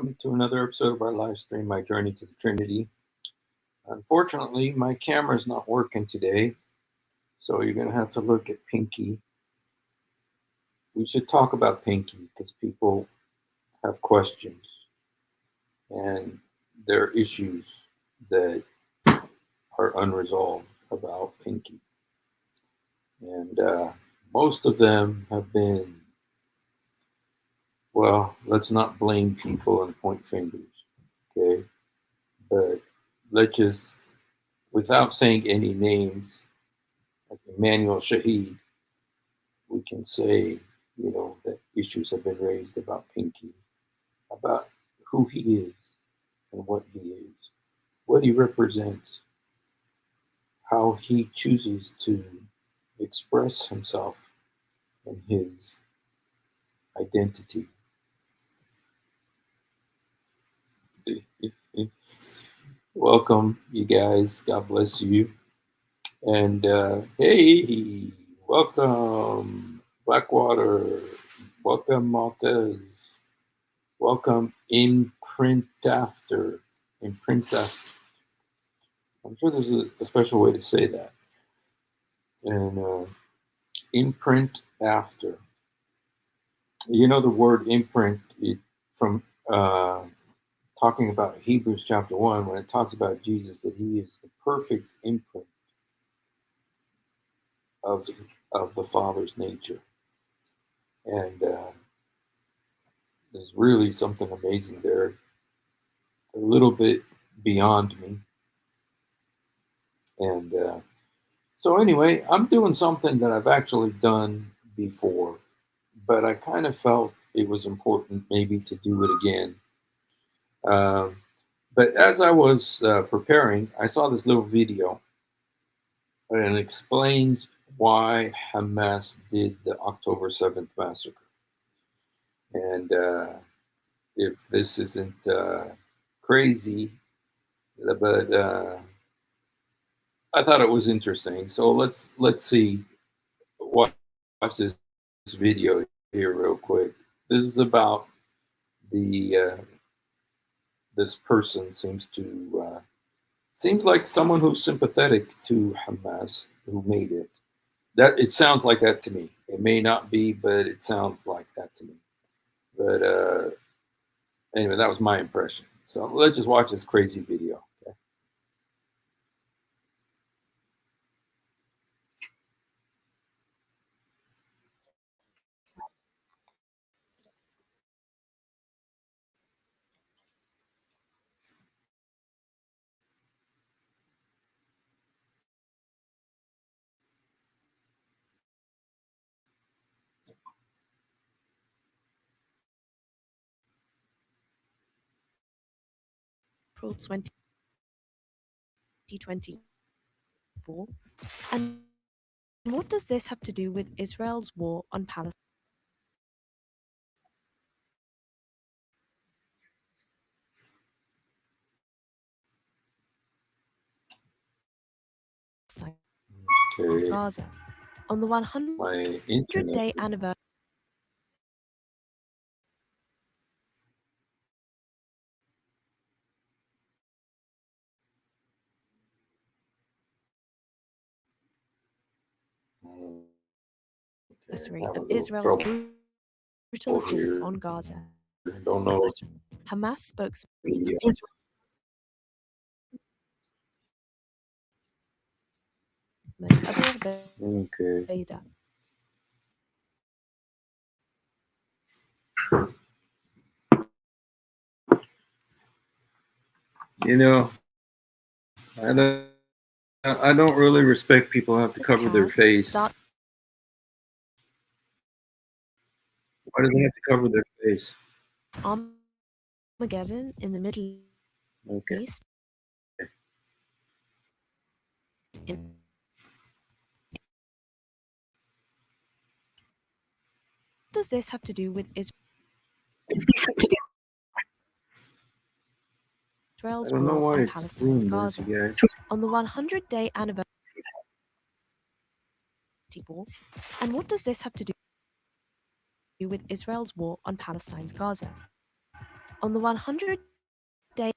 welcome to another episode of our live stream, My Journey to the Trinity. Unfortunately, my camera's not working today, so you're going to have to look at Pinky. We should talk about Pinky because people have questions and there are issues that are unresolved about Pinky. And most of them have been, well, let's not blame people and point fingers, okay? But let's just, without saying any names, like Emmanuel Shahid, we can say, that issues have been raised about Pinky, about who he is and what he is, what he represents, how he chooses to express himself and his identity. Welcome, you guys. God bless you. And hey, welcome, Blackwater. Welcome, Maltese. Welcome, Imprint After. Imprint After. I'm sure there's a special way to say that. And Imprint After. You know the word imprint from talking about Hebrews chapter 1, when it talks about Jesus, that he is the perfect imprint of the Father's nature. And there's really something amazing there, a little bit beyond me. And so anyway, I'm doing something that I've actually done before, but I kind of felt it was important maybe to do it again. But as I was preparing, I saw this little video and it explained why Hamas did the October 7th massacre. And if this isn't crazy, but I thought it was interesting. So let's see. Watch this video here real quick. This is about the this person seems like someone who's sympathetic to Hamas who made it. That it sounds like that to me. It may not be, but it sounds like that to me. But anyway, that was my impression. So let's just watch this crazy video. Okay? April 2024. And what does this have to do with Israel's war on Palestine? Okay. Gaza. On the 100-day anniversary. Of Israel's brutal assault on Gaza. Don't know. Hamas spokesman. Okay. You know, I don't really respect people who have to cover their face. Why do they have to cover their face? Armageddon in the Middle East. What does this have to do with Israel's war on Palestine's Gaza? On the 100-day anniversary. And what does this have to do with Israel's war on Palestine's Gaza? On the 100-day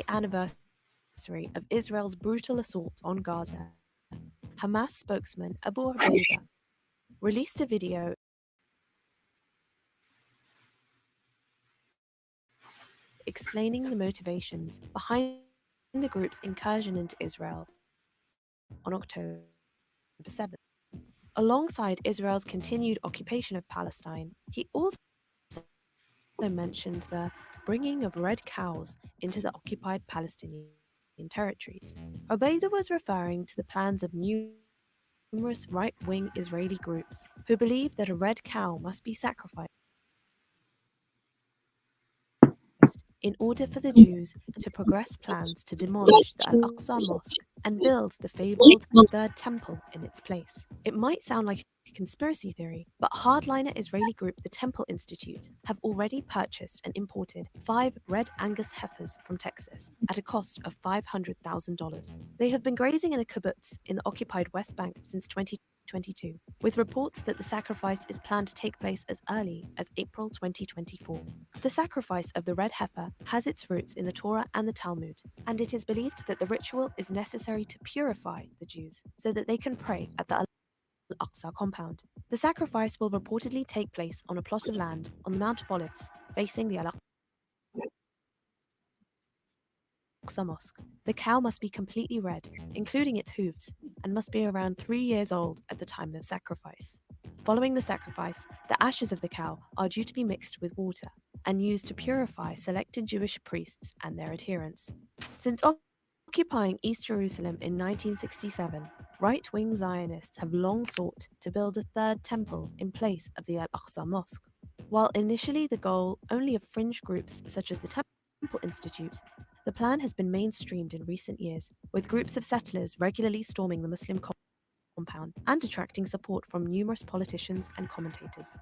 anniversary of Israel's brutal assault on Gaza, Hamas spokesman Abu Ubaidah released a video explaining the motivations behind the group's incursion into Israel on October 7th. Alongside Israel's continued occupation of Palestine, he also mentioned the bringing of red cows into the occupied Palestinian territories. Ubaidah was referring to the plans of numerous right-wing Israeli groups who believe that a red cow must be sacrificed in order for the Jews to progress plans to demolish the Al-Aqsa Mosque and build the fabled Third Temple in its place. It might sound like a conspiracy theory, but hardliner Israeli group the Temple Institute have already purchased and imported 5 red Angus heifers from Texas at a cost of $500,000. They have been grazing in a kibbutz in the occupied West Bank since 2022, with reports that the sacrifice is planned to take place as early as April 2024. The sacrifice of the red heifer has its roots in the Torah and the Talmud, and it is believed that the ritual is necessary to purify the Jews so that they can pray at the Al-Aqsa compound. The sacrifice will reportedly take place on a plot of land on the Mount of Olives facing the Al-Aqsa Mosque. The cow must be completely red, including its hooves, and must be around 3 years old at the time of sacrifice. Following the sacrifice, the ashes of the cow are due to be mixed with water and used to purify selected Jewish priests and their adherents. Since occupying East Jerusalem in 1967, right-wing Zionists have long sought to build a third temple in place of the Al-Aqsa Mosque. While initially the goal only of fringe groups such as the Temple Institute, the plan has been mainstreamed in recent years, with groups of settlers regularly storming the Muslim compound and attracting support from numerous politicians and commentators.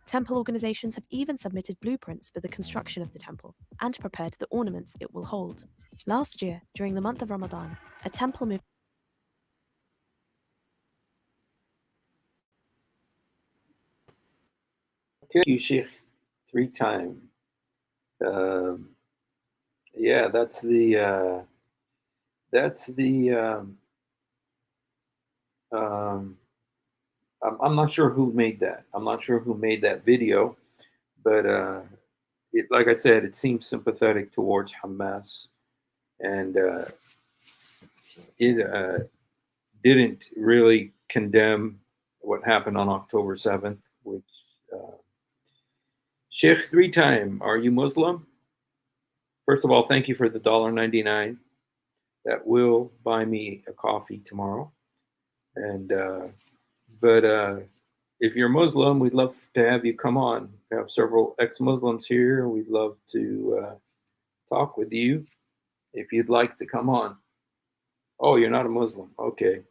Temple organizations have even submitted blueprints for the construction of the temple and prepared the ornaments it will hold. Last year, during the month of Ramadan, a temple moved Thank you, Sheikh, 3 times. Yeah, that's the. I'm not sure who made that. I'm not sure who made that video, but like I said, it seems sympathetic towards Hamas, and it didn't really condemn what happened on October 7th, which Sheikh 3 times, are you Muslim? First of all, thank you for the $1.99. That will buy me a coffee tomorrow. And but if you're Muslim, we'd love to have you come on. We have several ex-Muslims here. We'd love to talk with you if you'd like to come on. Oh, you're not a Muslim. Okay.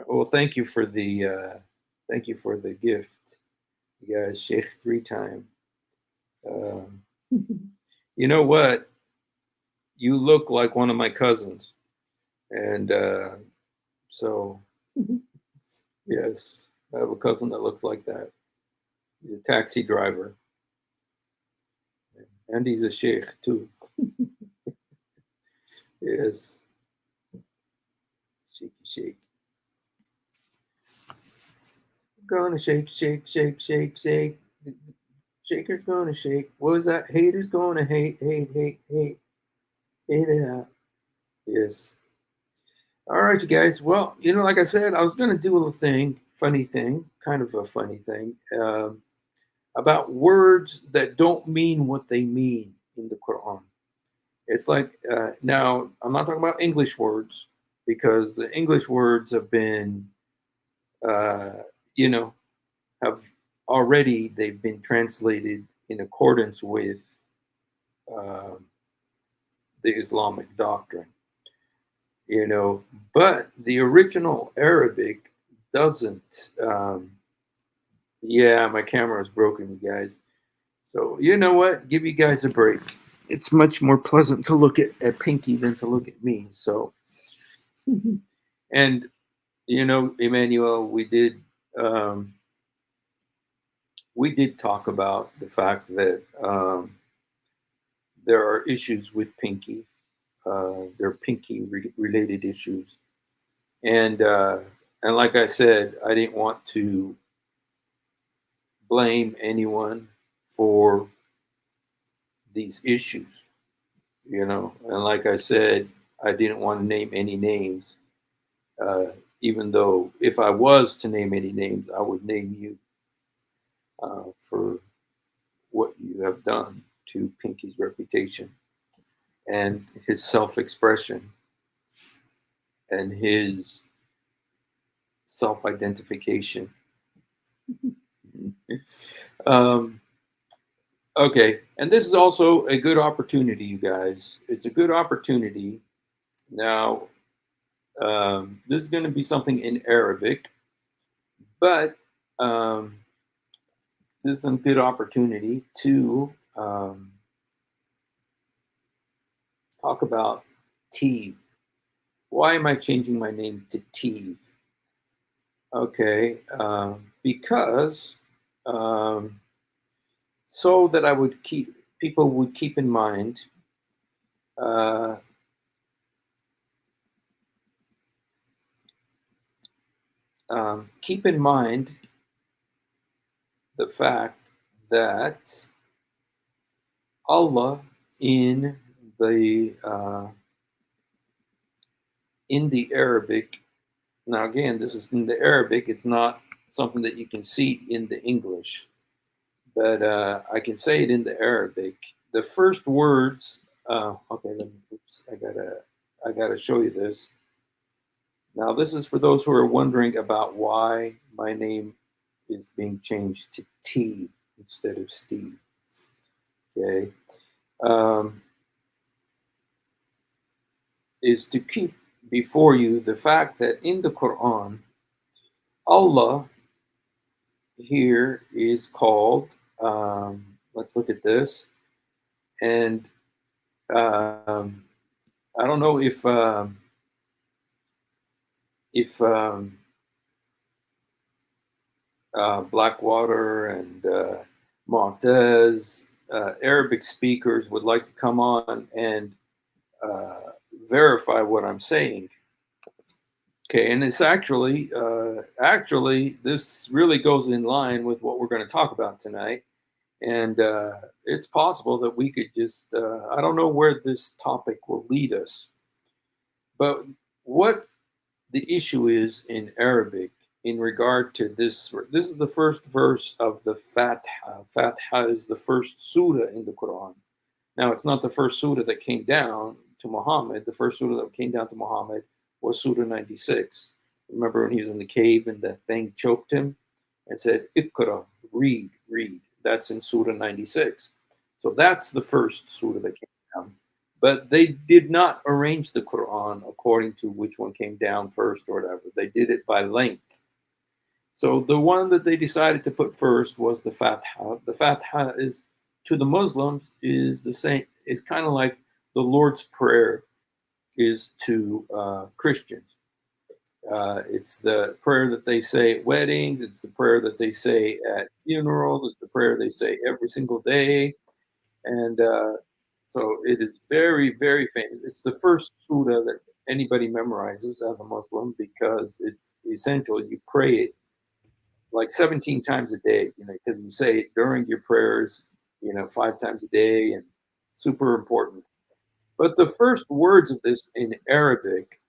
Well, thank you for the gift, you guys. Sheikh 3 times. You know what? You look like one of my cousins, and so yes, I have a cousin that looks like that. He's a taxi driver, and he's a sheikh too. Yes, shaky shake. Gonna shake, shake, shake, shake, shake. Shaker's gonna shake. What was that? Haters gonna hate, hate, hate, hate. Hate it out. Yes. All right, you guys. Well, like I said, I was gonna do a little thing, funny thing, kind of a funny thing, about words that don't mean what they mean in the Quran. It's like now I'm not talking about English words because the English words have been, you know, have already they've been translated in accordance with uh, the Islamic doctrine, but the original Arabic doesn't. Yeah, my camera is broken, you guys. So you know what? Give you guys a break. It's much more pleasant to look at Pinky than to look at me. So, and Emmanuel, we did we did talk about the fact that there are issues with Pinky. There are Pinky related issues, and like I said, I didn't want to blame anyone for these issues, And like I said, I didn't want to name any names, uh, even though if I was to name any names, I would name you for what you have done to Pinky's reputation and his self-expression and his self-identification. um, okay, and this is also a good opportunity, you guys. It's a good opportunity. Now, this is going to be something in Arabic, but um, this is a good opportunity to talk about Teve. Why am I changing my name to Teve? Okay, because um, so that I would keep people would keep in mind uh, keep in mind the fact that Allah in the uh, in the Arabic. Now again, this is in the Arabic. It's not something that you can see in the English, but I can say it in the Arabic. The first words. Okay, let me. Oops, I gotta show you this. Now, this is for those who are wondering about why my name is being changed to T instead of Steve. Okay, um, is to keep before you the fact that in the Quran, Allah here is called. Let's look at this, and um, I don't know if Blackwater and Montez, Arabic speakers would like to come on and uh, verify what I'm saying. Okay, and it's actually this really goes in line with what we're going to talk about tonight, and it's possible that we could just I don't know where this topic will lead us, but what the issue is in Arabic in regard to this is the first verse of the Fatiha. Fatiha is the first surah in the Quran. Now, it's not the first surah that came down to Muhammad. The first surah that came down to Muhammad was Surah 96. Remember when he was in the cave and the thing choked him and said, Iqra, read, read. That's in Surah 96. So that's the first surah that came down. But they did not arrange the Quran according to which one came down first or whatever. They did it by length. So the one that they decided to put first was the Fatiha. The Fatiha is to the Muslims is the same. Is kind of like the Lord's Prayer is to Christians. It's the prayer that they say at weddings. It's the prayer that they say at funerals. It's the prayer they say every single day, and so it is very, very famous. It's the first surah that anybody memorizes as a Muslim because it's essential. You pray it like 17 times a day, because you say it during your prayers, 5 times a day, and super important. But the first words of this in Arabic,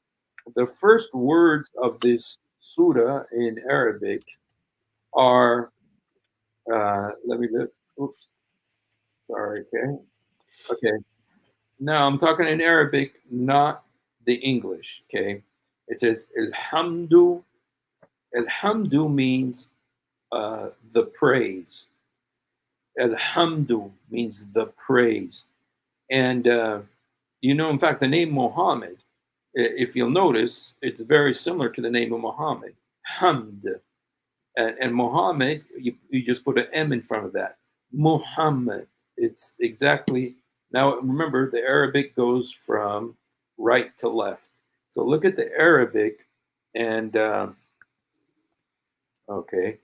the first words of this surah in Arabic are, let me look, oops, sorry, okay. Okay, now I'm talking in Arabic, not the English, okay. It says, Alhamdu, Alhamdu means the praise. Alhamdu means the praise. And, in fact, the name Muhammad, if you'll notice, it's very similar to the name of Muhammad, Hamd. And Muhammad, you just put an M in front of that. Muhammad. It's exactly, now remember, the Arabic goes from right to left. So look at the Arabic and, okay,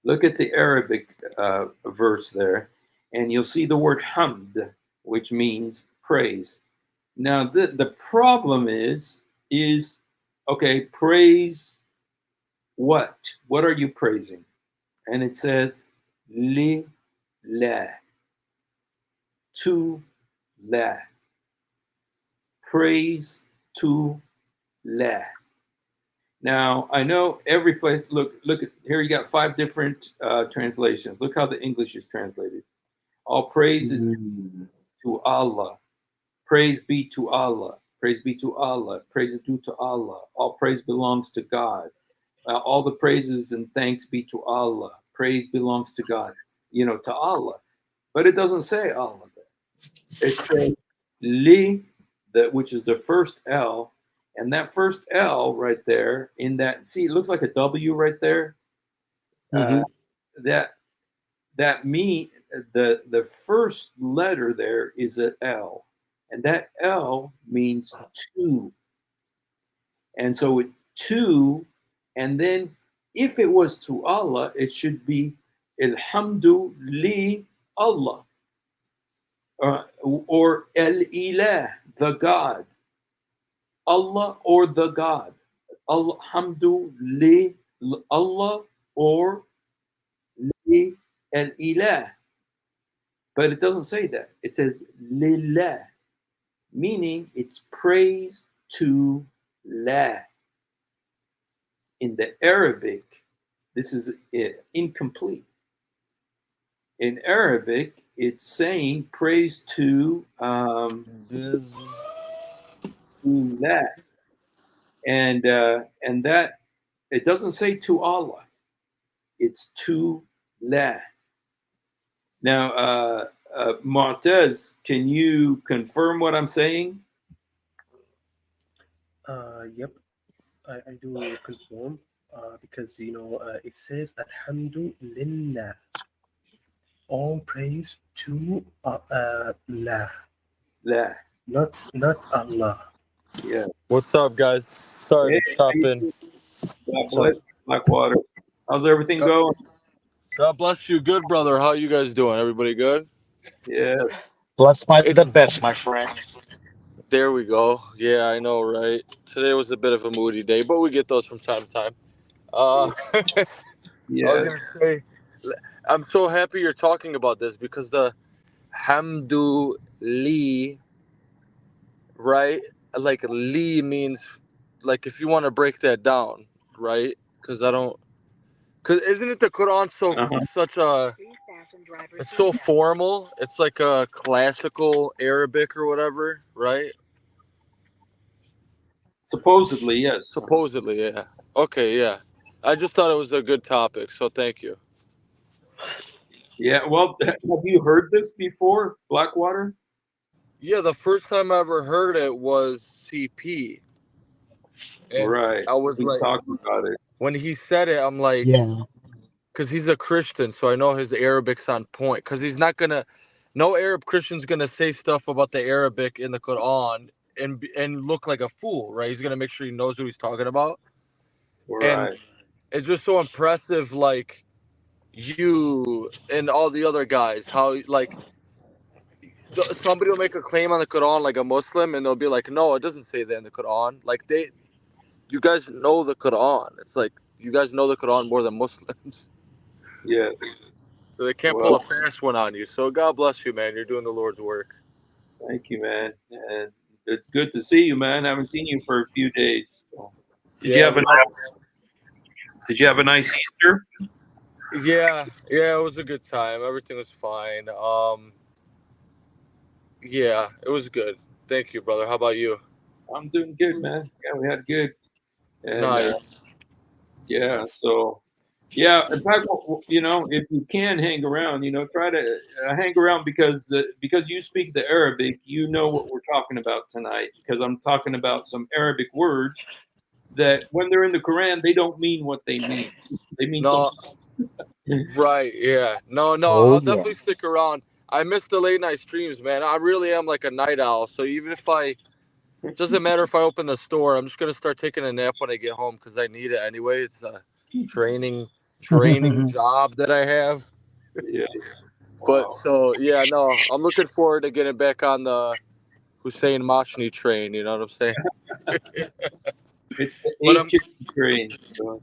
Look at the Arabic verse there, and you'll see the word hamd, which means praise. Now, the problem is okay, praise what? What are you praising? And it says, li la, to la, praise to la. Now, I know every place, look here, you got 5 different translations. Look how the English is translated. All praise is to Allah. Praise be to Allah. Praise be to Allah. Praise is due to Allah. All praise belongs to God. All the praises and thanks be to Allah. Praise belongs to God, to Allah. But it doesn't say Allah there. It says li, which is the first L. And that first L right there in that, see, it looks like a W right there. That mean the first letter there is an L, and that L means two. And so it two, and then if it was to Allah, it should be Alhamdu li Allah, or El Ilah, the God. Allah or the God. Alhamdu li Allah or li El Ilah. But it doesn't say that. It says lillah, meaning it's praise to La. In the Arabic, this is incomplete. In Arabic, it's saying praise to La. And that, it doesn't say to Allah. It's to La. Now, Mu'taz, can you confirm what I'm saying? Yep, I do confirm because it says Alhamdu Lillah. All praise to La. La. Not Allah. Yeah. What's up, guys? Sorry to chop in. God bless Blackwater. How's everything going? God bless you. Good, brother. How you guys doing? Everybody good? Yes. Blessed by the best, my friend. There we go. Yeah, I know, right? Today was a bit of a moody day, but we get those from time to time. I was Yes. gonna say, I'm so happy you're talking about this because the Hamdu Li, right? Like Li means, like if you want to break that down, right? Because isn't it the Quran such a, it's so formal. It's like a classical Arabic or whatever, right? Supposedly, yes. Supposedly, yeah. Okay, yeah. I just thought it was a good topic, so thank you. Yeah. Well, have you heard this before, Blackwater? Yeah, the first time I ever heard it was CP. And Right. I was We like, talked about it. when he said it, I'm like, Yeah. because he's a Christian, so I know his Arabic's on point. Because he's not gonna, no Arab Christian's gonna say stuff about the Arabic in the Quran and look like a fool, right? He's gonna make sure he knows what he's talking about. Right. And it's just so impressive, like you and all the other guys, how like somebody will make a claim on the Quran, like a Muslim, and they'll be like, no, it doesn't say that in the Quran. Like you guys know the Quran. It's like you guys know the Quran more than Muslims. Yes. So they can't pull a fast one on you. So God bless you, man. You're doing the Lord's work. Thank you, man. And it's good to see you, man. I haven't seen you for a few days. Did you have a nice Easter? Yeah, it was a good time. Everything was fine. Yeah, it was good. Thank you, brother. How about you? I'm doing good, man. Yeah, we had good. And, Nice. yeah, so yeah, in fact, if you can hang around, try to hang around because you speak the Arabic, you know what we're talking about tonight. Because I'm talking about some Arabic words that, when they're in the Quran, they don't mean what they mean. They mean something. Right? Yeah. No. Oh, I'll yeah. definitely stick around. I miss the late night streams, man. I really am like a night owl. So even if doesn't matter if I open the store, I'm just gonna start taking a nap when I get home because I need it anyway. It's training draining job that I have. Yes. But Wow. so yeah, no, I'm looking forward to getting back on the Hussein Machni train. You know what I'm saying? It's the But I'm ancient train. So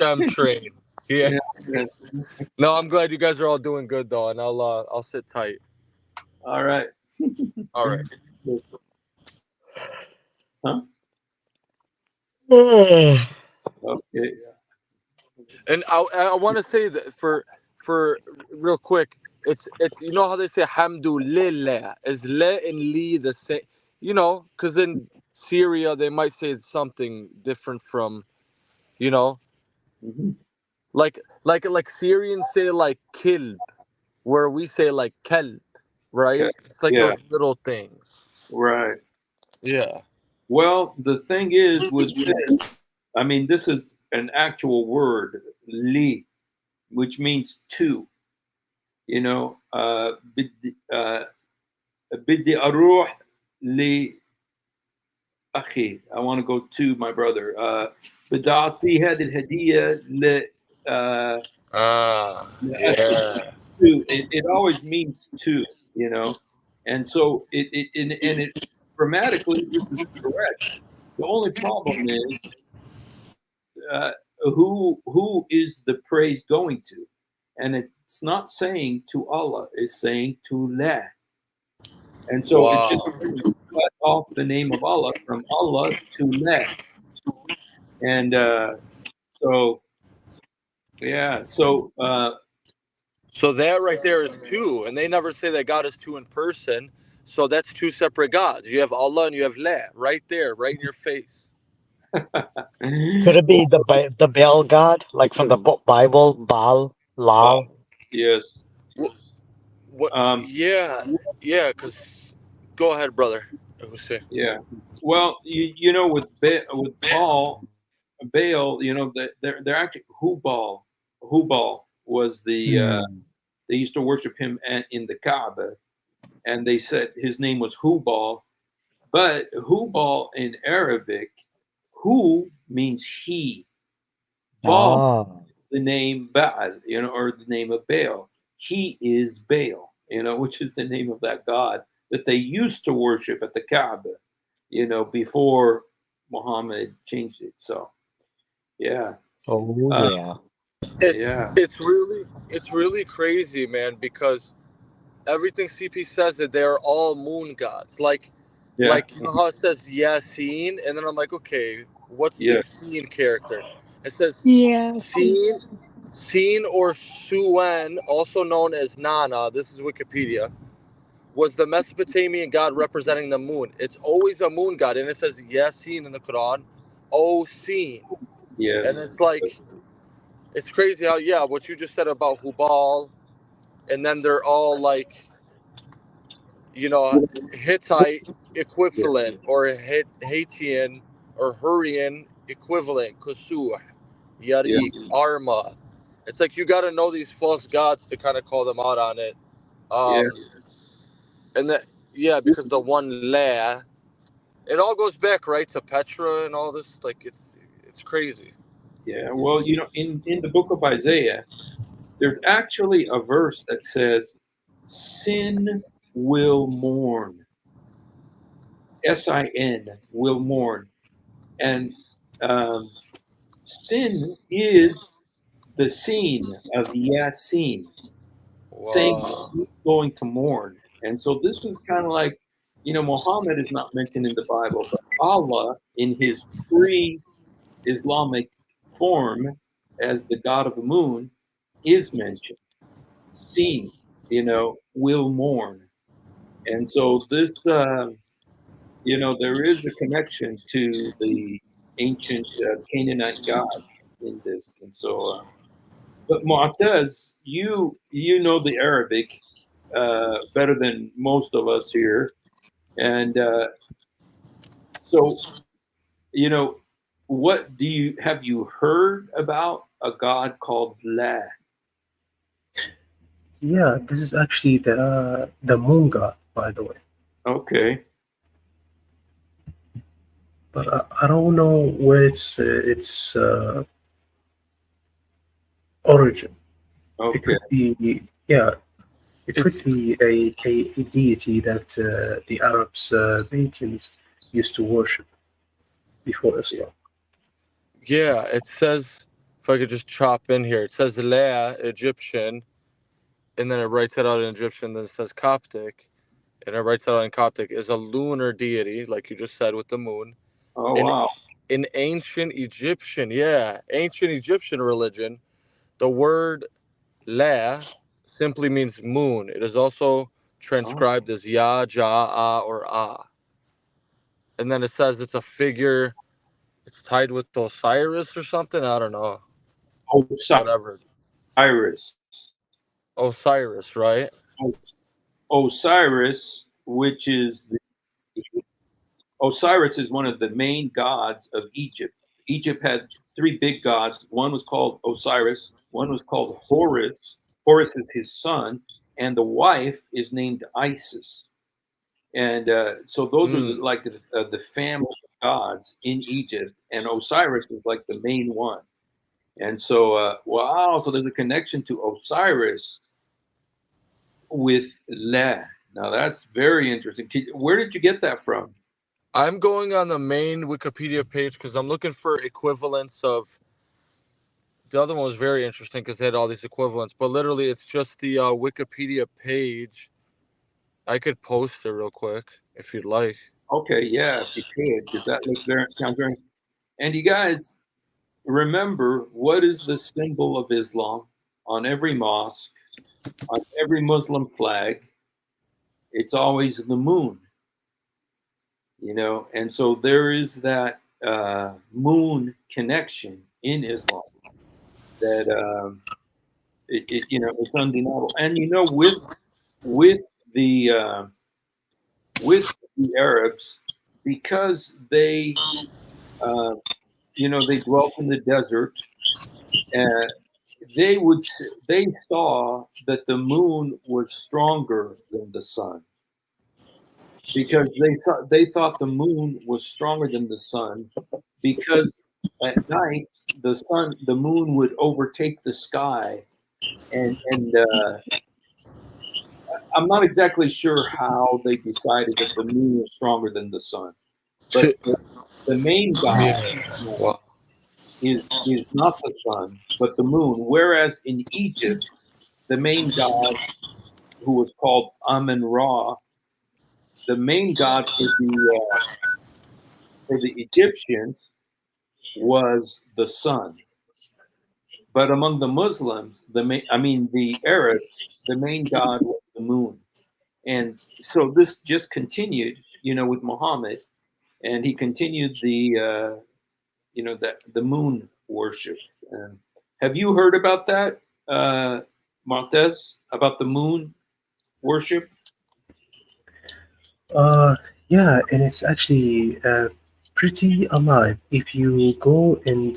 I'm train. Yeah. yeah, yeah. No, I'm glad you guys are all doing good though, and I'll sit tight. All right. All right. Yes. Huh? Oh, Okay. And I want to say that for real quick, it's you know how they say Hamdulillah is le and li the same, you know, because in Syria they might say something different from, you know, Mhm. like Syrians say like kilb, where we say like kelb, Okay. right? It's like Yeah. those little things. Right. Yeah. Well, the thing is with this, I mean, this is an actual word, li, which means two. You know, بدي أروح لأخي. I want to go to my brother. بدي أعطي هذه الهدية لأخي. Yeah. Two. It always means two. You know, and so it grammatically this is correct. The only problem is uh, who is the praise going to, and it's not saying to Allah, it's saying to La, and so it just Wow. cut off the name of Allah from Allah to La, and so yeah, so So that right there is two, and they never say that God is two in person. So that's two separate gods. You have Allah and you have La right there, right in your face. could it be the Baal god, like from the Bible, Baal, oh, Lal? yes, What? um, Yeah, yeah. Cause go ahead, brother. Hussein. yeah. Well, you know, with Baal, you know, they're actually Hubal. Hubal was the Hmm. they used to worship him in the Kaaba, and they said his name was Hubal. But Hubal in Arabic, Hu means he. Baal, Ah, the name Baal, you know, or the name of Baal. He is Baal, you know, which is the name of that god that they used to worship at the Kaaba, you know, before Muhammad changed it. So, yeah, oh uh, yeah. yeah, It's really crazy, man. Because everything CP says that they're all moon gods. yeah, You know how it says Yasin, and then I'm like, okay, what's the yeah, Seen character? It says Yes. Seen or Suen, also known as Nana. This is Wikipedia. Was the Mesopotamian god representing the moon? It's always a moon god, and it says Yasin in the Quran, O Seen, and yes, it's like it's crazy how what you just said about Hubal, and then they're all like Hittite yeah, equivalent or Haitian or Hurrian equivalent, Kusuh, yeah, Yarik, Arma. It's like you got to know these false gods to kind of call them out on it. yeah, Um, and that, yeah, because the one La, it all goes back right to Petra and all this. Like it's crazy. yeah. Well, you know, in the book of Isaiah, there's actually a verse that says, "Sin will mourn." Sin will mourn, and um, sin is the scene of Yasin, saying Wow. he's going to mourn. And so this is kind of like, you know, Muhammad is not mentioned in the Bible, but Allah, in his pre-Islamic form as the god of the moon, is mentioned. Seen, you know, will mourn. And so this, you know, there is a connection to the ancient Canaanite gods in this. And so, but Mu'taz, you know the Arabic better than most of us here, and so you know, what do you have you heard about a god called La? Yeah, this is actually the moon god, by the way. Okay, But I don't know where it's origin. It Okay. could be, yeah, it It's could be a deity that the Arabs, the Incans, used to worship before Islam. yeah. It says, if I could just chop in here, it says La Egyptian, and then it writes it out in Egyptian. Then it says Coptic, and it writes it out in Coptic, is a lunar deity, like you just said with the moon. Oh In wow. in ancient Egyptian, ancient Egyptian religion, the word La simply means moon. It is also transcribed as Ya, Ja, Ah, or Ah. And then it says it's a figure, it's tied with Osiris or something. I don't know. Whatever. Osiris. Osiris, right? Osiris, which is Osiris is one of the main gods of Egypt. Egypt had three big gods. One was called Osiris. One was called Horus. Horus is his son, and the wife is named Isis. And so those are like the family gods in Egypt, and Osiris is like the main one. And so, wow, so there's a connection to Osiris with La. Now that's very interesting. Where did you get that from? I'm going on the main Wikipedia page because I'm looking for equivalents of. The other one was very interesting because they had all these equivalents, but literally it's just the Wikipedia page. I could post it real quick if you'd like. Okay, yeah, if you could, because that looks very sounds very. And you guys remember, what is the symbol of Islam on every mosque, on every Muslim flag? It's always the moon, you know. And so there is that moon connection in Islam that you know, it's undeniable. And you know, with the uh, with the Arabs, because they you know, they dwelt in the desert, and they saw that the moon was stronger than the sun, because they thought the moon was stronger than the sun, because at night the moon would overtake the sky, and I'm not exactly sure how they decided that the moon was stronger than the sun, but the main god Wow. is not the sun, but the moon. Whereas in Egypt, the main god, who was called Amun Ra, the main god for the Egyptians was the sun. But among the Muslims, the Arabs, the main god was the moon. And so this just continued, you know, with Muhammad, and he continued you know, the moon worship. Have you heard about that, Martez, about the moon worship? Yeah, and it's actually pretty alive. If you go and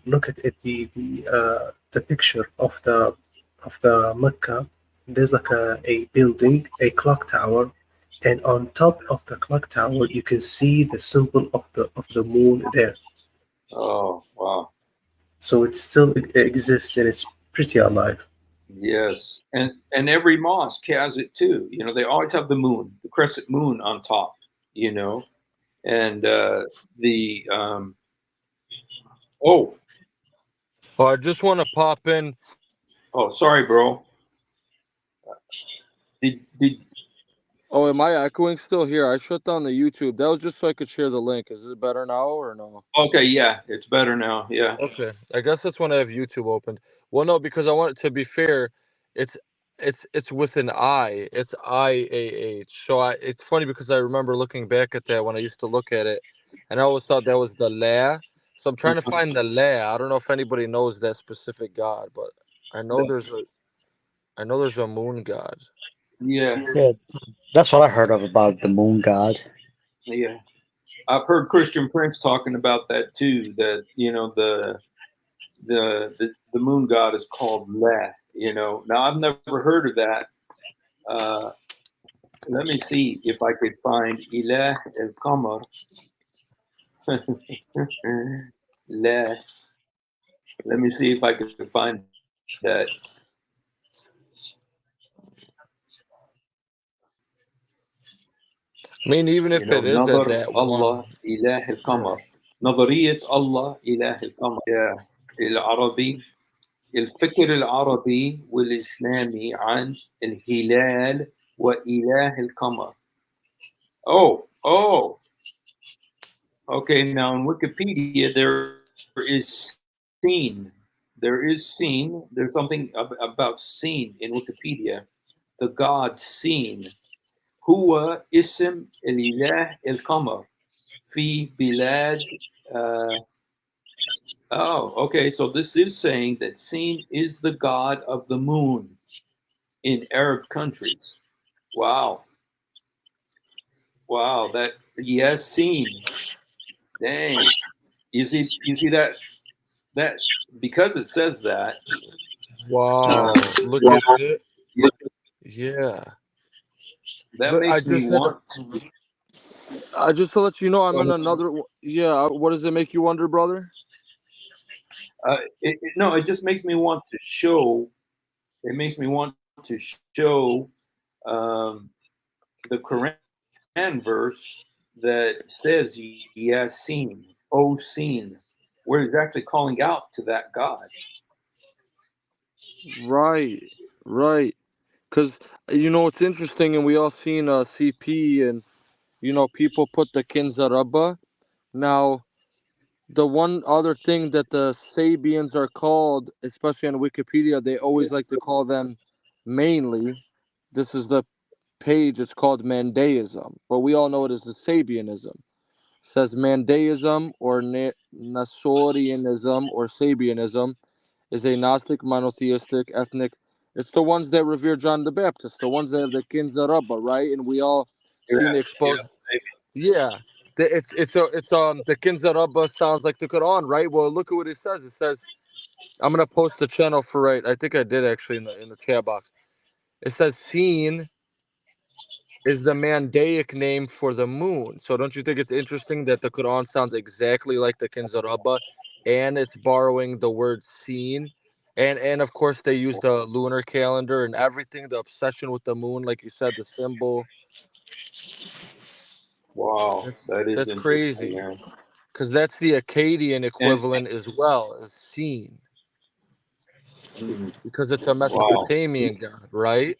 look at it, the picture of the Mecca, there's like a building, a clock tower, and on top of the clock tower, you can see the symbol of the moon there. Oh, wow. So it still exists and it's pretty alive. Yes. And every mosque has it too. You know, they always have the moon, the crescent moon on top, you know. And the oh, Oh, I just want to pop in. oh, sorry, bro. Did Oh, am I echoing still here? I shut down the YouTube. That was just so I could share the link. Is it better now or no? Okay, yeah, it's better now. Yeah. Okay, I guess that's when I have YouTube opened. Well, no, because I want it to be fair. It's it's with an I. It's IAH. So it's funny because I remember looking back at that when I used to look at it, and I always thought that was the La. So I'm trying to find the La. I don't know if anybody knows that specific god, but I know there's a moon god. Yeah. Yeah, that's what I heard of about the moon god. Yeah. I've heard Christian Prince talking about that too. That, you know, the moon god is called Le. You know, now I've never heard of that. Uh, let me see if I could find Ilah el Qamar. Le. Let me see if I could find that I mean, even if it is نظر that الله one. إله Yeah. القمر. نظرية الله إله القمر. العربي، الفكر العربي والإسلامي عن الهلال وإله القمر. Oh. Okay, now in Wikipedia there is seen. There's something about seen in Wikipedia. The god seen. هو اسم الإله القمر في بلاد. Okay. So this is saying that Seen is the god of the moon in Arab countries. Wow. That, yes, Seen. Dang. You see that because it says that. Wow. Look at it. Yeah. That But makes me want. just to let you know, I'm in another. Yeah. What does it make you wonder, brother? It just makes me want to show. It makes me want to show the Quran verse that says Yasin, O Seen, where he's actually calling out to that God. Right. Because it's interesting, and we all seen CP, and people put the Kinzarabba. Now, the one other thing that the Sabians are called, especially on Wikipedia, they always like to call them mainly. This is the page. It's called Mandaism, but we all know it as the Sabianism. It says Mandaism or Nestorianism or Sabianism is a Gnostic monotheistic ethnic. It's the ones that revere John the Baptist, the ones that have the Kinzarabba, right? And we all seen exposed. Yeah, the Kinzarabba sounds like the Quran, right? Well, look at what it says. It says, I'm gonna post the channel for right. I think I did actually in the chat box. It says Seen is the Mandaic name for the moon. So don't you think it's interesting that the Quran sounds exactly like the Kinzarabba, and it's borrowing the word Seen, and of course they use the lunar calendar and everything, the obsession with the moon, like you said, the symbol. Wow, that is That's interesting, crazy. man. Because that's the Akkadian equivalent as well as Seen. Because it's a Mesopotamian god, right?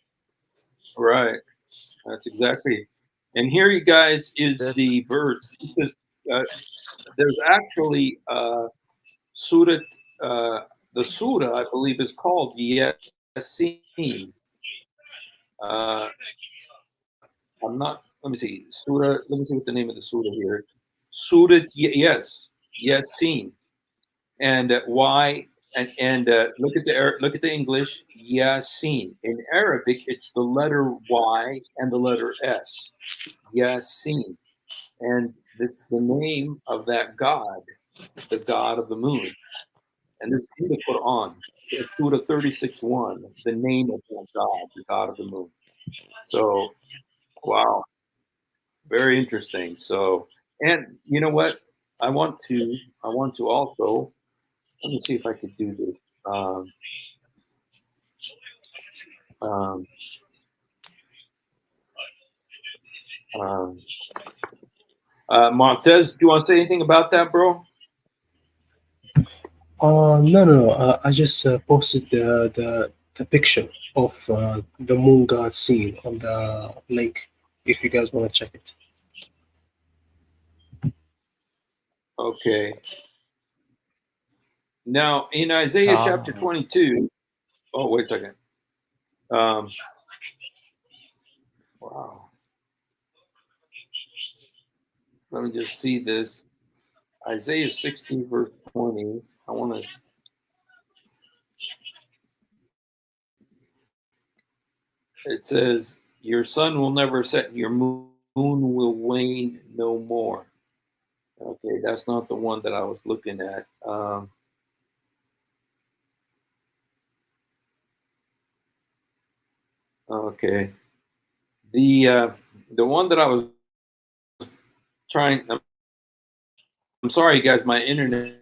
Right. That's exactly. And here, you guys, is the verse. Because there's actually Surat. The surah, I believe, is called Yasin. I'm not. Let me see. Surah. Let me see what the name of the surah here is. Surat. Yes. Yasin. And why? And look at the English. Yasin. In Arabic, it's the letter Y and the letter S. Yasin. And it's the name of that God, the God of the moon. And this is in the Quran. It's Surah 36:1, the name of that God, the God of the moon. So, wow, very interesting. So, and you know what? I want to also, let me see if I could do this. Montez, do you want to say anything about that, bro? No. I just posted the picture of the moon god scene on the link. If you guys want to check it. Okay. Now, in Isaiah chapter 22, oh, wait a second. Wow. Let me just see this. Isaiah 60, verse 20. I want to. It says, your sun will never set, and your moon will wane no more. Okay, that's not the one that I was looking at. Okay. The one that I was trying. I'm sorry, guys. My internet.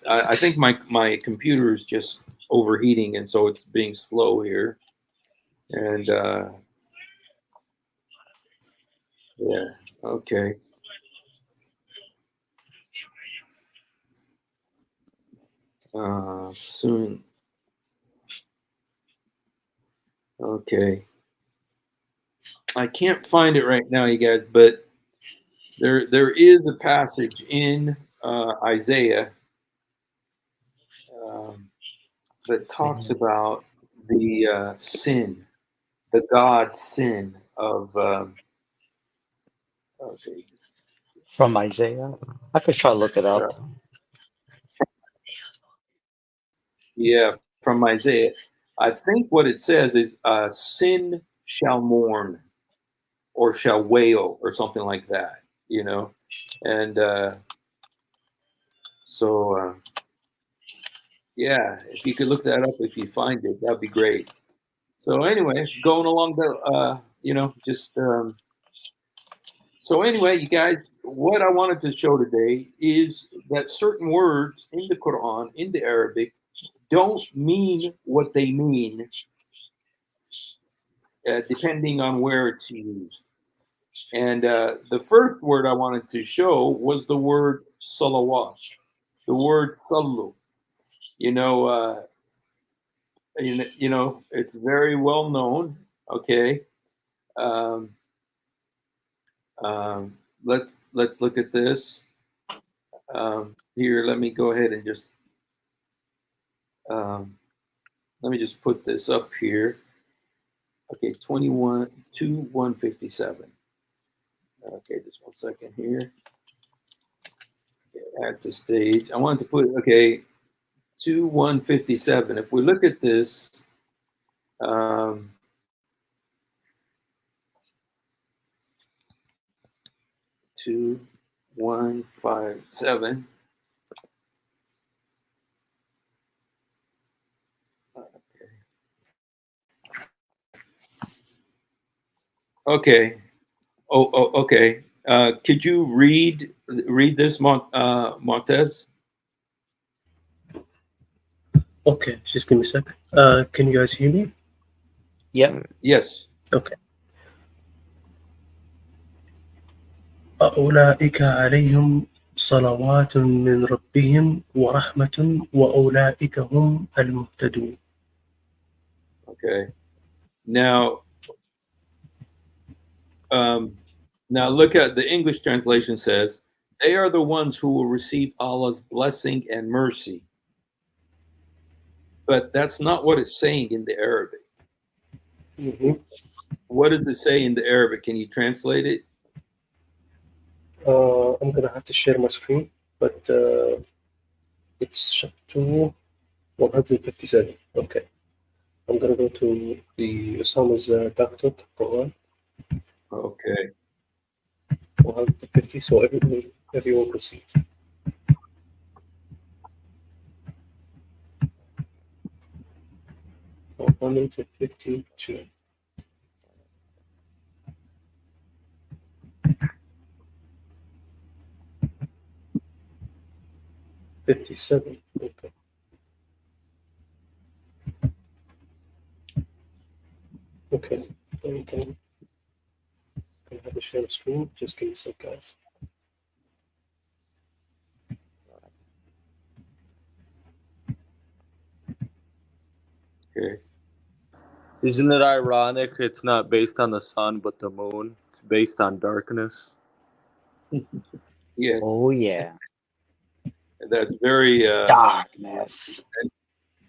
I think my computer is just overheating, and so it's being slow here. And yeah, okay. Soon. Okay. I can't find it right now, you guys, but there is a passage in Isaiah that talks about the sin, the God sin of. Okay. From Isaiah? I could try to look it up. Yeah, from Isaiah. I think what it says is sin shall mourn or shall wail or something like that, you know? And so, yeah, if you could look that up, if you find it, that'd be great. So anyway, going along the, just, so anyway, you guys, what I wanted to show today is that certain words in the Quran, in the Arabic, don't mean what they mean depending on where it's used. And the first word I wanted to show was the word salawat, the word sallu. It's very well known. Okay. Let's look at this. Here, let me go ahead and just let me just put this up here. Okay, 157. Okay, just 1 second here. Okay, add to stage. I wanted to put 157. If we look at this, 157. Okay. Okay. Could you read this, Montez? Okay, just give me a sec. Can you guys hear me? Yeah. Yes. Okay. أولئك عليهم صلوات من ربهم ورحمة وأولئك هم المهتدون. Okay. Now look at the English translation says, they are the ones who will receive Allah's blessing and mercy. But that's not what it's saying in the Arabic. Mm-hmm. What does it say in the Arabic? Can you translate it? I'm going to have to share my screen, but it's chapter 157. Okay. I'm going to go to the Osama's desktop. Go on. Okay. 150, so everyone can see it. Oh, 152. $57. Okay. Okay. Then you can have to share the screen. Just give me a sec, guys. Okay. Isn't it ironic? It's not based on the sun, but the moon. It's based on darkness. Yes. Oh yeah. That's very darkness.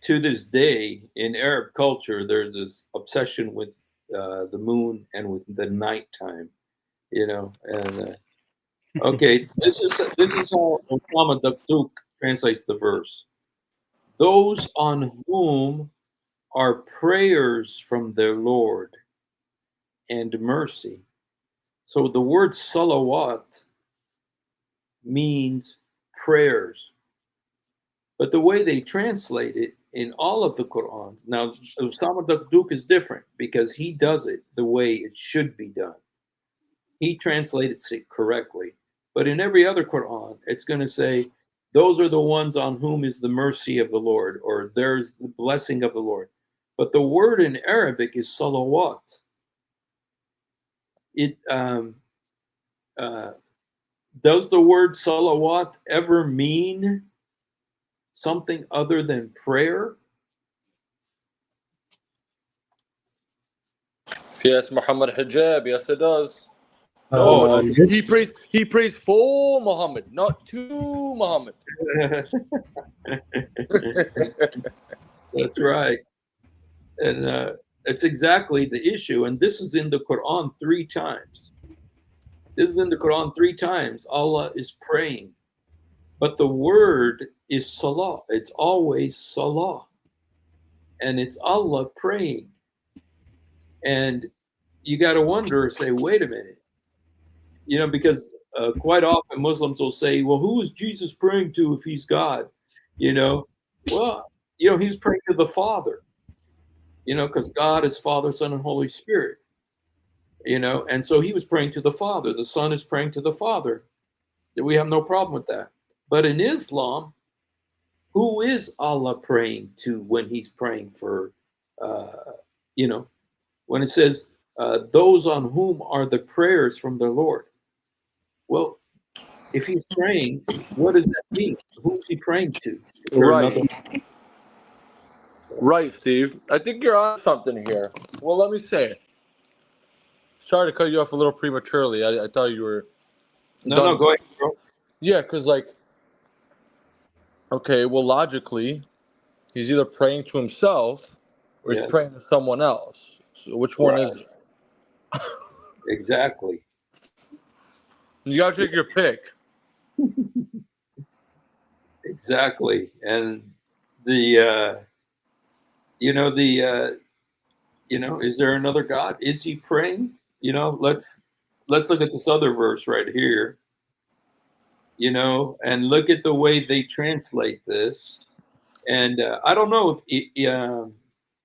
To this day, in Arab culture, there's this obsession with the moon and with the nighttime, And okay, this is how Muhammad Daqduq translates the verse. Those on whom are prayers from their Lord and mercy. So the word salawat means prayers. But the way they translate it in all of the Qur'an, now Osama Daqduq is different because he does it the way it should be done. He translates it correctly. But in every other Qur'an, it's going to say, those are the ones on whom is the mercy of the Lord, or there's the blessing of the Lord. But the word in Arabic is salawat. It does the word salawat ever mean something other than prayer? Yes, Muhammad Hijab. Yes, it does. Oh, Yes. He prays for Muhammad, not to Muhammad. that's right. And it's exactly the issue. And this is in the Quran 3 times. This is in the Quran 3 times. Allah is praying. But the word is salah. It's always salah. And it's Allah praying. And you got to wonder, say, wait a minute. You know, because quite often Muslims will say, well, who is Jesus praying to if he's God? You know, well, you know, he's praying to the Father, you know, because God is Father, Son, and Holy Spirit, you know, and so he was praying to the Father. The Son is praying to the Father. We have no problem with that. But in Islam, who is Allah praying to when he's praying for, you know, when it says, those on whom are the prayers from the Lord? Well, if he's praying, what does that mean? Who's he praying to? Right. Right, Steve. I think you're on something here. Well, let me say it. Sorry to cut you off a little prematurely. I thought you were No, go ahead, bro. Yeah, because, like, okay, well, logically, he's either praying to himself or he's Yes. praying to someone else. So which one is it? Exactly. You got to take your pick. Exactly. And the, you know, is there another God? Is he praying? You know, let's look at this other verse right here, you know, and look at the way they translate this. And I don't know if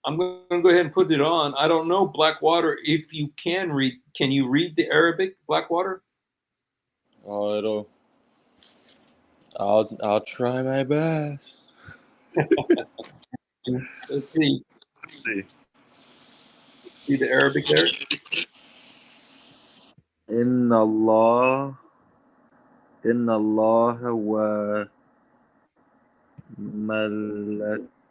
I'm going to go ahead and put it on. I don't know, Blackwater, if you can you read the Arabic, Blackwater? Oh, I'll try my best. Let's see. See the Arabic there? Inna Allah wa malakadu.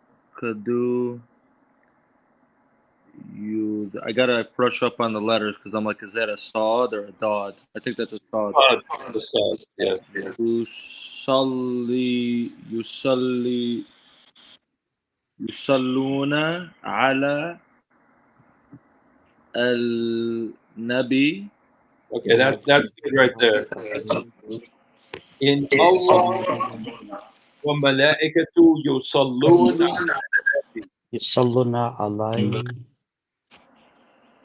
I gotta brush up on the letters because I'm like, is that a sod or a dod? I think that's a sod. The sod, yes. Yusalluna ala al-nabi. Okay, that's good right there. In Allah wa malaikatu yusalluna. Yusalluna alai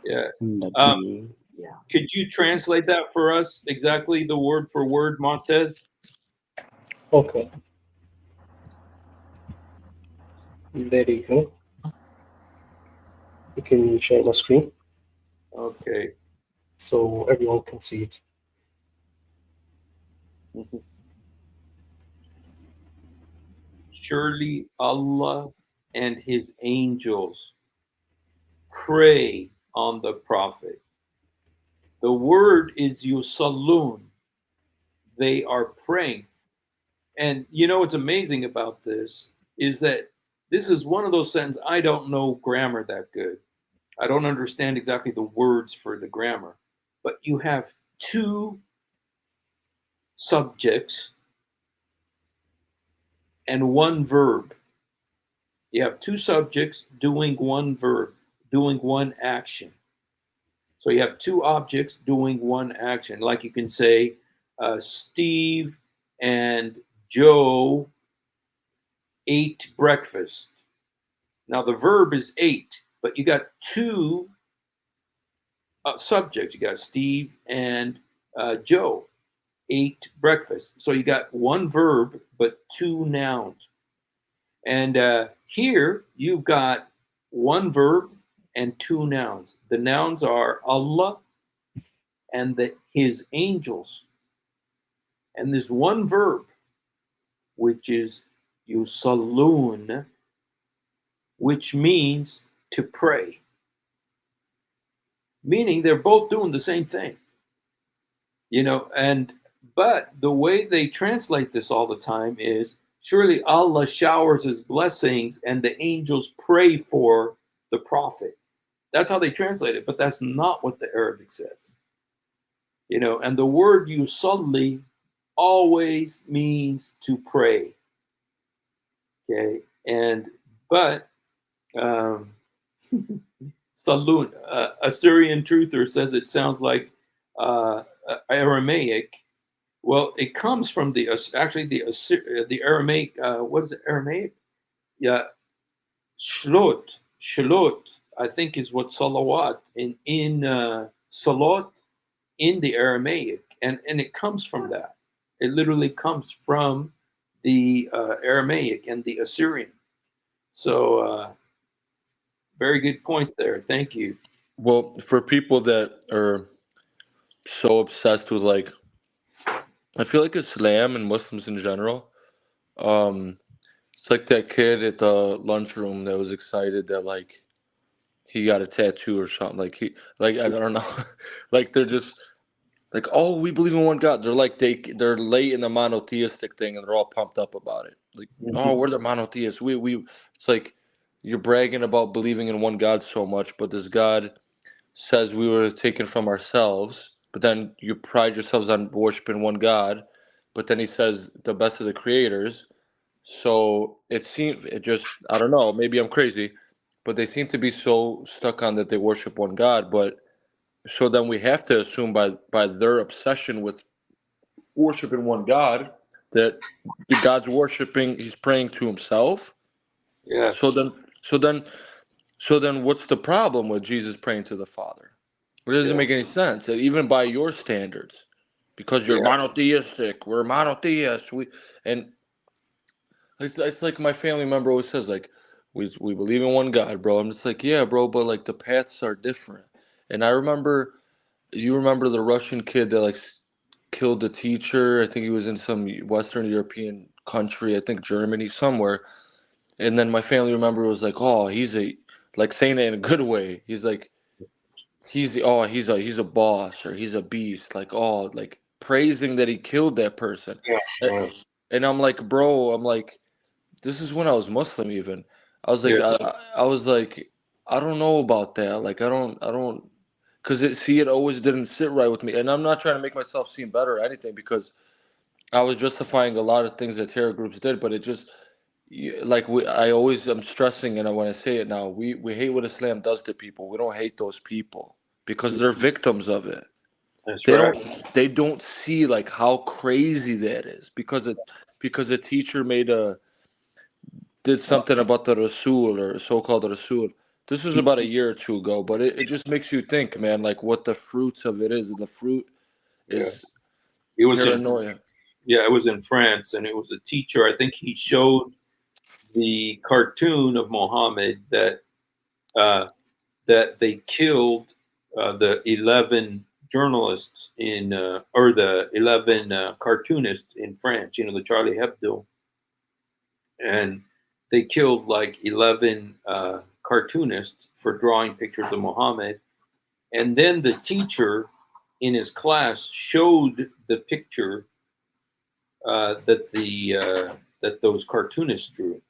Yeah. nabi. Yeah. Could you translate that for us exactly, the word for word, Montez? Okay. There you go. You can share my screen Okay. so everyone can see it. Surely Allah and his angels pray on the Prophet. The word is yusallun. They are praying. And you know what's amazing about this is that this is one of those sentences. I don't know grammar that good. I don't understand exactly the words for the grammar. But you have two subjects and one verb. You have two subjects doing one verb, doing one action. So you have two objects doing one action. Like you can say, Steve and Joe ate breakfast. Now the verb is ate, but you got two subjects. You got Steve and Joe ate breakfast. So you got one verb, but two nouns. And here you've got one verb and two nouns. The nouns are Allah and his angels. And there's one verb. which is yusallun, which means to pray. Meaning they're both doing the same thing. But the way they translate this all the time is, surely Allah showers his blessings and the angels pray for the prophet. That's how they translate it, but that's not what the Arabic says. And the word yusalli always means to pray. Okay, but Salun, Assyrian Truther says it sounds like Aramaic. Well, it comes from the Aramaic. What is it? Aramaic? Yeah, shlot. I think is what salawat in salat in the Aramaic, and it comes from that. It literally comes from the Aramaic and the Assyrian. So, very good point there. Thank you. Well, for people that are so obsessed with, like, I feel like Islam and Muslims in general, it's like that kid at the lunchroom that was excited that, like, he got a tattoo or something. I don't know, like, they're just like, oh, we believe in one God. They're like they're late in the monotheistic thing, and they're all pumped up about it. Like, oh, we're the monotheists. We. It's like you're bragging about believing in one God so much, but this God says we were taken from ourselves. But then you pride yourselves on worshiping one God, but then he says the best of the creators. So it just, I don't know, maybe I'm crazy, but they seem to be so stuck on that they worship one God. But so then we have to assume by their obsession with worshiping one God that the God's worshiping, he's praying to himself. Yeah. So then what's the problem with Jesus praying to the Father? It doesn't make any sense, even by your standards, because you're monotheistic. We're monotheists. And it's like my family member always says, like, we believe in one God, bro. I'm just like, yeah, bro, but like the paths are different. And you remember the Russian kid that like killed the teacher? I think he was in some Western European country, I think Germany, somewhere. And then my family member was like, oh, he's like saying it in a good way. He's like, he's a boss, or he's a beast, like, oh, like praising that he killed that person. And I'm like, bro, this is when I was Muslim. Even I was like, I was like, I don't know about that. Like, I don't, because it always didn't sit right with me. And I'm not trying to make myself seem better or anything, because I was justifying a lot of things that terror groups did, but it just, like, I'm stressing, and when I say it now, we hate what Islam does to people. We don't hate those people because they're victims of it. They don't see like how crazy that is, because a teacher did something about the Rasul, or so-called Rasul. This was about a year or two ago, but it just makes you think, man, like what the fruits of it is. The fruit is paranoia. It was in France, and it was a teacher. I think he showed the cartoon of Muhammad that they killed the 11 journalists or the 11 cartoonists in France. The Charlie Hebdo, and they killed like 11 cartoonists for drawing pictures of Muhammad. And then the teacher in his class showed the picture that those cartoonists drew.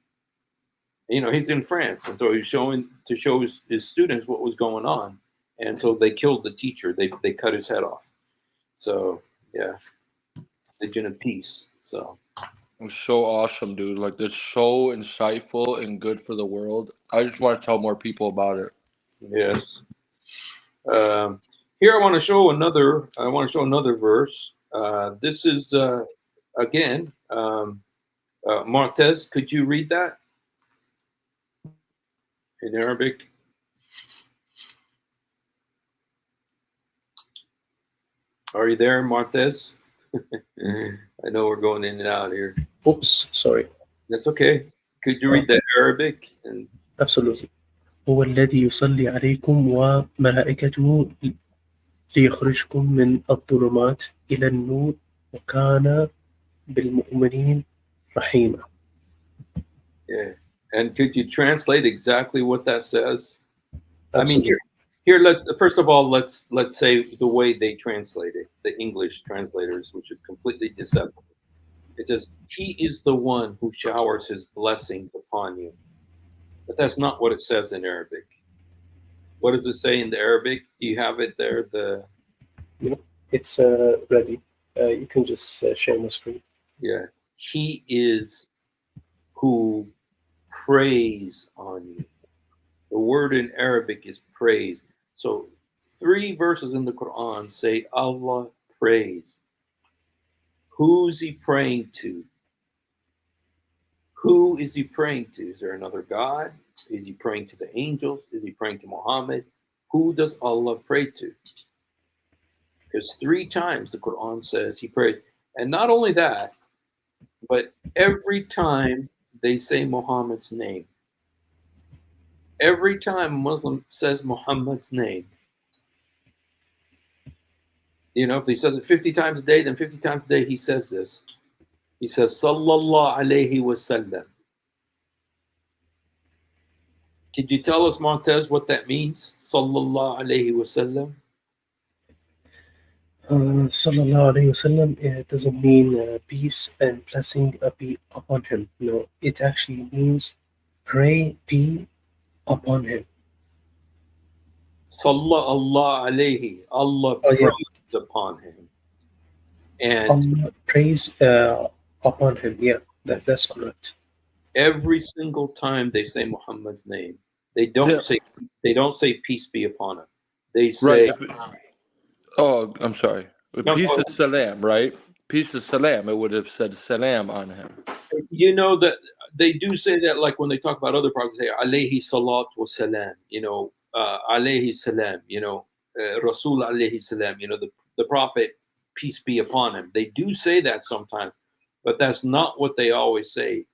He's in France, and so he's showing to show his students what was going on. And so they killed the teacher. They cut his head off. So yeah, Legion of Peace. So it's so awesome, dude. Like, it's so insightful and good for the world. I just want to tell more people about it. Yes. Here I want to show another verse. This is again, Martez. Could you read that in Arabic? Are you there, Martez? I know we're going in and out here. Oops, sorry. That's okay. Could you read that Arabic? Absolutely. هو الذي يصلي عليكم وملائكته ليخرجكم من الظلمات إلى النور وكان بالمؤمنين Rahima. Yeah. And could you translate exactly what that says? I mean, Absolutely. here. Let's first of all let's say the way they translate it, the English translators, which is completely deceptive. It says, "He is the one who showers his blessings upon you," but that's not what it says in Arabic. What does it say in the Arabic? Do you have it there? It's ready. You can just share my screen. Yeah, he is who prays on you. The word in Arabic is praise. So 3 verses in the Quran say Allah prays. Who's he praying to? Who is he praying to? Is there another God? Is he praying to the angels? Is he praying to Muhammad? Who does Allah pray to? Because 3 times the Quran says he prays. And not only that, but every time they say Muhammad's name, every time a Muslim says Muhammad's name, if he says it 50 times a day, then 50 times a day he says this. He says, Sallallahu alayhi wasallam. Could you tell us, Montez, what that means? Sallallahu alayhi wasallam. Sallallahu Alaihi Wasallam, it doesn't mean peace and blessing be upon him. No, it actually means pray be upon him. Sallallahu alayhi. Allah Oh, yeah. prays upon him. And Allah praise upon him. Yeah, that's correct. every single time they say Muhammad's name, they don't say peace be upon him. They say Oh, I'm sorry. No, Peace no. is salam, right? Peace is salam. It would have said salam on him. You know that they do say that, like when they talk about other prophets, say alayhi salat wa salam, alayhi salam, Rasul alayhi salam, the prophet, peace be upon him. They do say that sometimes, but that's not what they always say.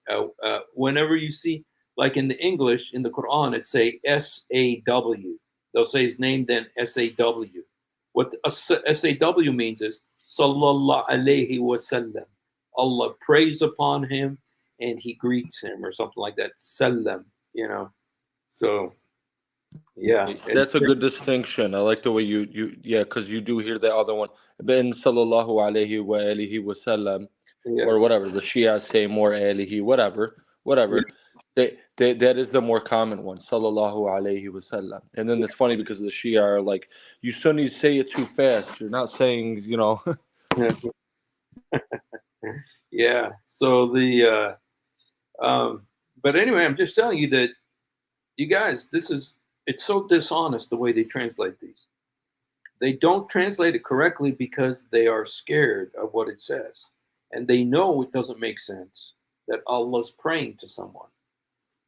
Whenever you see, like in the English, in the Quran, it say S-A-W. They'll say his name, then S-A-W. What S-A-W means is Sallallahu alayhi wa sallam. Allah prays upon him and he greets him or something like that. Salam, So, yeah. That's a good distinction. I like the way yeah, because you do hear the other one. Ben sallallahu alayhi wa alihi wa sallam, Yeah. or whatever. The Shia say more alihi, whatever. That is the more common one, sallallahu alayhi wa sallam. And then it's funny because the Shia are like, you Sunnis say it too fast. You're not saying, Yeah. So but anyway, I'm just telling you that you guys, it's so dishonest the way they translate these. They don't translate it correctly because they are scared of what it says. And they know it doesn't make sense that Allah's praying to someone.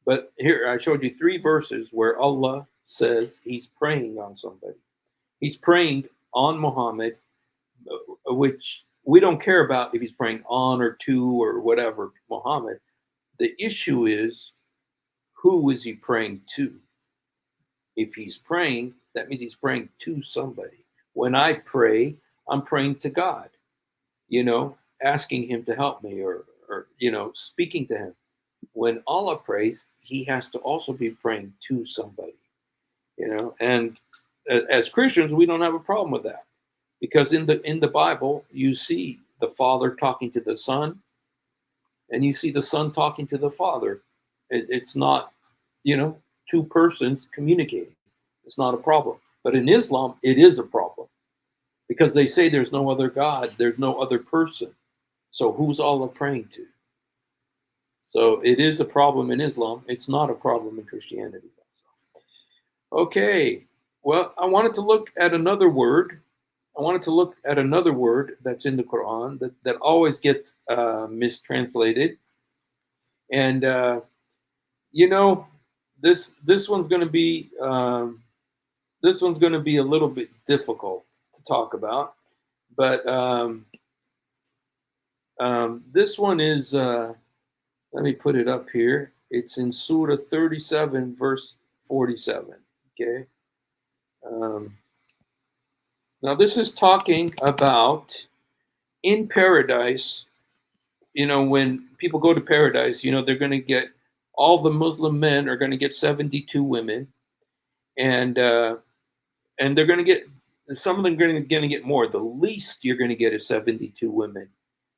But here, I showed you 3 verses where Allah says he's praying on somebody. He's praying on Muhammad, which we don't care about if he's praying on or to or whatever Muhammad. The issue is, who is he praying to? If he's praying, that means he's praying to somebody. When I pray, I'm praying to God, asking him to help me or speaking to him. When Allah prays, he has to also be praying to somebody, and as Christians, we don't have a problem with that, because in the Bible, you see the Father talking to the Son, and you see the Son talking to the Father. It's not, 2 persons communicating. It's not a problem. But in Islam, it is a problem, because they say there's no other God, there's no other person. So who's Allah praying to? So it is a problem in Islam. It's not a problem in Christianity. Okay. Well, I wanted to look at another word. That's in the Quran that always gets mistranslated. And, this one's going to be a little bit difficult to talk about. But this one is, let me put it up here. It's in Surah 37, verse 47. Okay. Now, this is talking about in paradise, when people go to paradise, they're going to get, all the Muslim men are going to get 72 women, and they're going to get, some of them are going to get more. The least you're going to get is 72 women,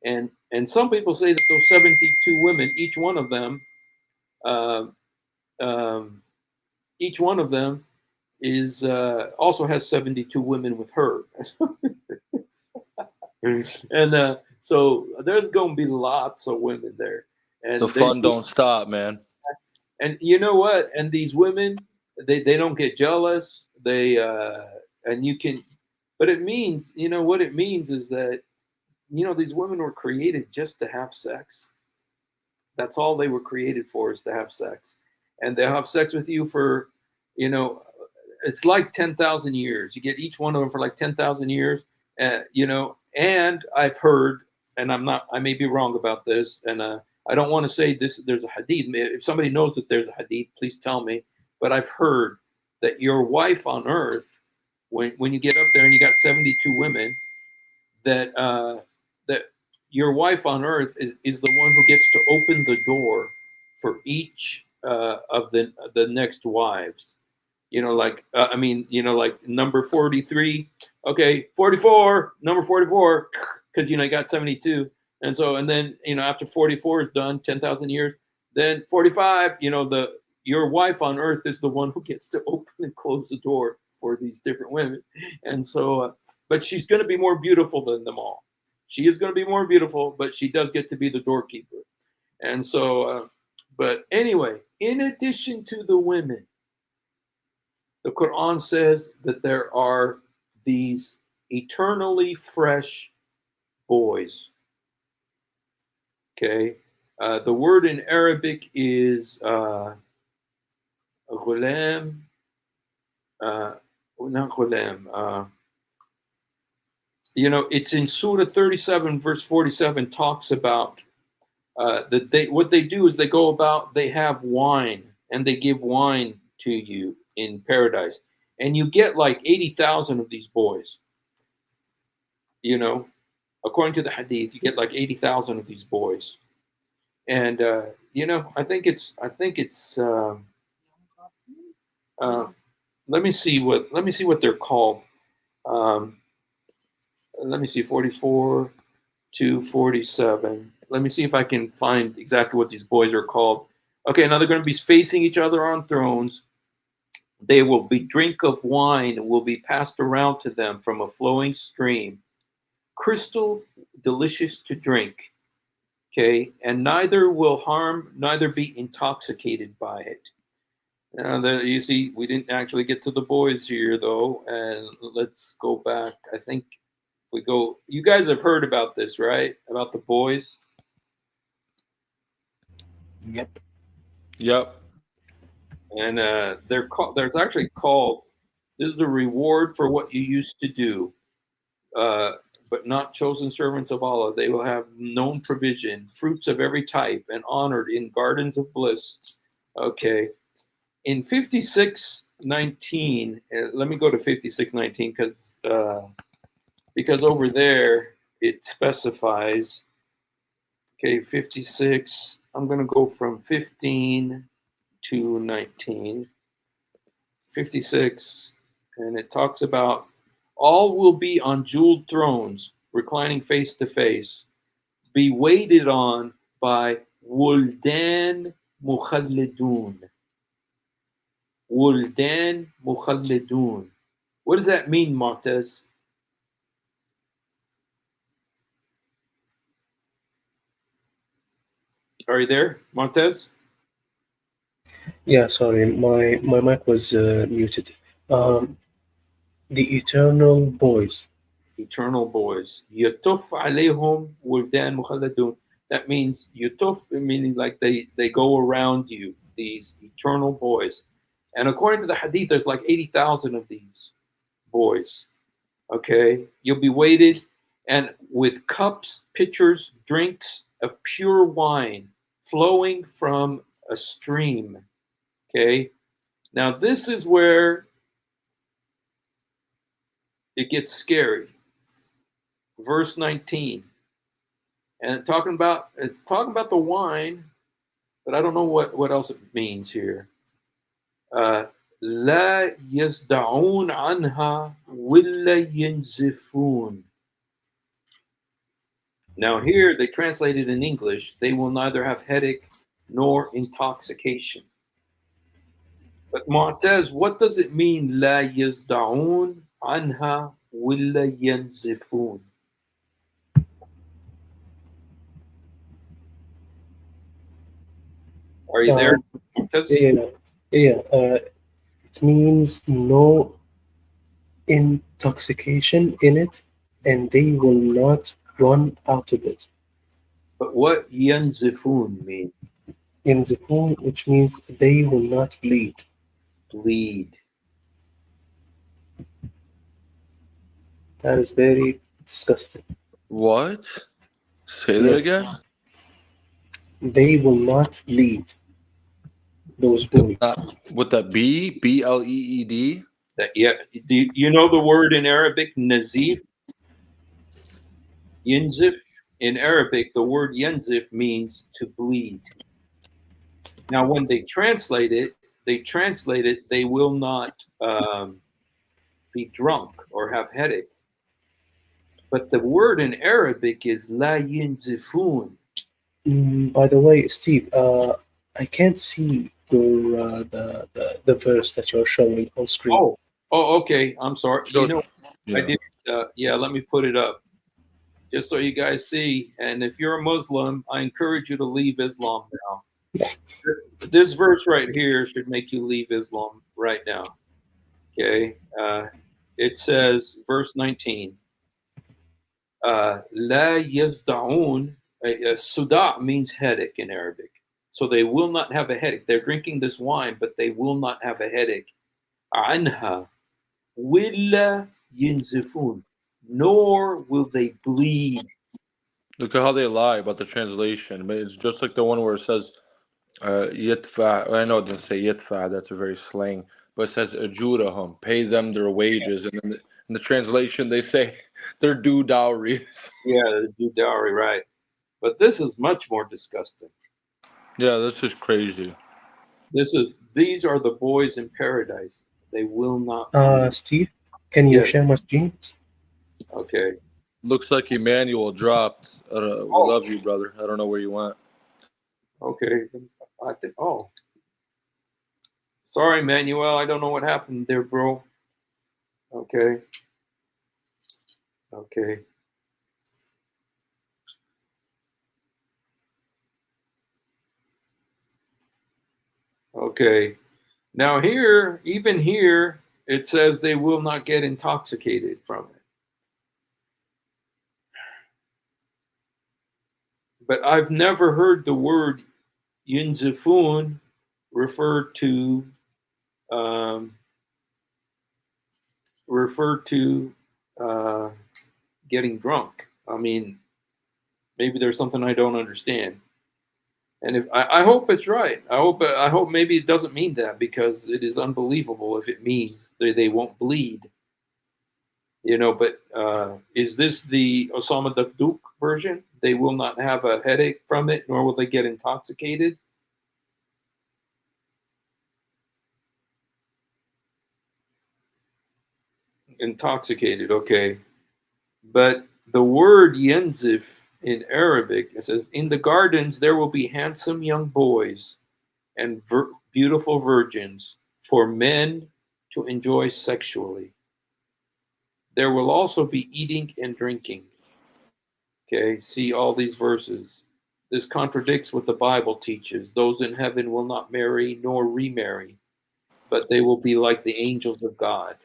and some people say that those 72 women, each one of them is also has 72 women with her. And so there's going to be lots of women there, and The fun don't stop, man. And you know what? And these women, they don't get jealous. And you can, but it means, what it means is that, these women were created just to have sex. That's all they were created for, is to have sex. And they'll have sex with you for, it's like 10,000 years. You get each one of them for like 10,000 years. And I've heard, and I may be wrong about this, and I don't want to say this, there's a hadith. If somebody knows that there's a hadith, please tell me. But I've heard that your wife on earth, when you get up there and you got 72 women, that your wife on earth is the one who gets to open the door for each of the next wives. Like number 43, okay, 44, number 44, because you got 72. And so, and then, after 44 is done, 10,000 years, then 45, your wife on earth is the one who gets to open and close the door for these different women. And so, but she's going to be more beautiful than them all. She is going to be more beautiful, but she does get to be the doorkeeper. And so, but anyway, in addition to the women, the Quran says that there are these eternally fresh boys. Okay, the word in Arabic is ghulam, not ghulam. It's in Surah 37, verse 47, talks about that what they do is they go about, they have wine, and they give wine to you in paradise, and you get like 80,000 of these boys. According to the hadith, you get like 80,000 of these boys. And I think it's let me see what they're called. Let me see, 44 to 47. Let me see if I can find exactly what these boys are called. Okay, now they're going to be facing each other on thrones. They will be drink of wine will be passed around to them from a flowing stream, crystal delicious to drink. Okay, and neither will harm, neither be intoxicated by it. Now, you see, we didn't actually get to the boys here, though, and let's go back. I think we go. You guys have heard about this, right? About the boys. Yep. And they're called. There's actually called. This is the reward for what you used to do. But not chosen servants of Allah. They will have known provision, fruits of every type, and honored in gardens of bliss. Okay. In 56:19, let me go to 56:19 because over there it specifies. Okay, 56. I'm going to go from 15 to 19. 56, and it talks about all will be on jeweled thrones, reclining face to face, be waited on by Wuldan Mukhalladun. Wuldan Mukhalladun. What does that mean, Montez? Are you there, Montez? Yeah, sorry, my mic was muted. The eternal boys. Eternal boys. Yutuf alayhum wuldan mukhalladun. That means yutuf, meaning like they go around you, these eternal boys. And according to the hadith, there's like 80,000 of these boys. Okay, you'll be weighted, and with cups, pitchers, drinks of pure wine flowing from a stream. Okay, now this is where it gets scary. Verse 19. And it's talking about the wine, but I don't know what else it means here. لا يصدعون عنها ولا ينزفون. Now here they translate it in English. They will neither have headache nor intoxication. But Mu'taz, what does it mean? لا يصدعون عنها ولا ينزفون. Are you there, Mu'taz? It means no intoxication in it, and they will not run out of it. But what ينزفون mean? Yanzifun, which means they will not bleed. Bleed. That is very disgusting. What? Say that Yes. again. They will not bleed. Those boys. With that BLEED. That, yeah. Do you know the word in Arabic, nazif? Yanzif. In Arabic, the word yanzif means to bleed. Now, when they translate it, they will not be drunk or have headache. But the word in Arabic is la yanzifun. By the way, Steve, I can't see your the verse that you're showing on screen. Oh, okay. I'm sorry. You know, Yeah. I did. Let me put it up just so you guys see. And if you're a Muslim, I encourage you to leave Islam now. This verse right here should make you leave Islam right now. Okay. It says, verse 19. La yazda'un. Suda means headache in Arabic. So they will not have a headache. They're drinking this wine, but they will not have a headache. Anha willa yinzifun. Nor will they bleed. Look at how they lie about the translation. But it's just like the one where it says yitfa. I know it didn't say yitfa. That's a very slang. But it says ajurahum. Pay them their wages. And then in the translation, they say they're due dowry. Yeah, the due dowry, right. But this is much more disgusting. Yeah, that's just crazy. These are the boys in paradise. They will not. Steve, can you Yes. share my screen? Okay. Looks like Emmanuel dropped. We love you, brother. I don't know where you went. Okay. I think. Oh. Sorry, Manuel. I don't know what happened there, bro. Okay. Okay. Okay. Now here, even here, it says they will not get intoxicated from it. But I've never heard the word yunzifun referred to getting drunk. I mean, maybe there's something I don't understand. And if I hope it's right. I hope maybe it doesn't mean that, because it is unbelievable if it means they won't bleed. You know, but is this the Osama Dakduk version? They will not have a headache from it, nor will they get intoxicated. Intoxicated, okay. But the word yenzif in Arabic, it says, in the gardens there will be handsome young boys and beautiful virgins for men to enjoy sexually. There will also be eating and drinking. Okay, see all these verses. This contradicts what the Bible teaches. Those in heaven will not marry nor remarry, but they will be like the angels of God.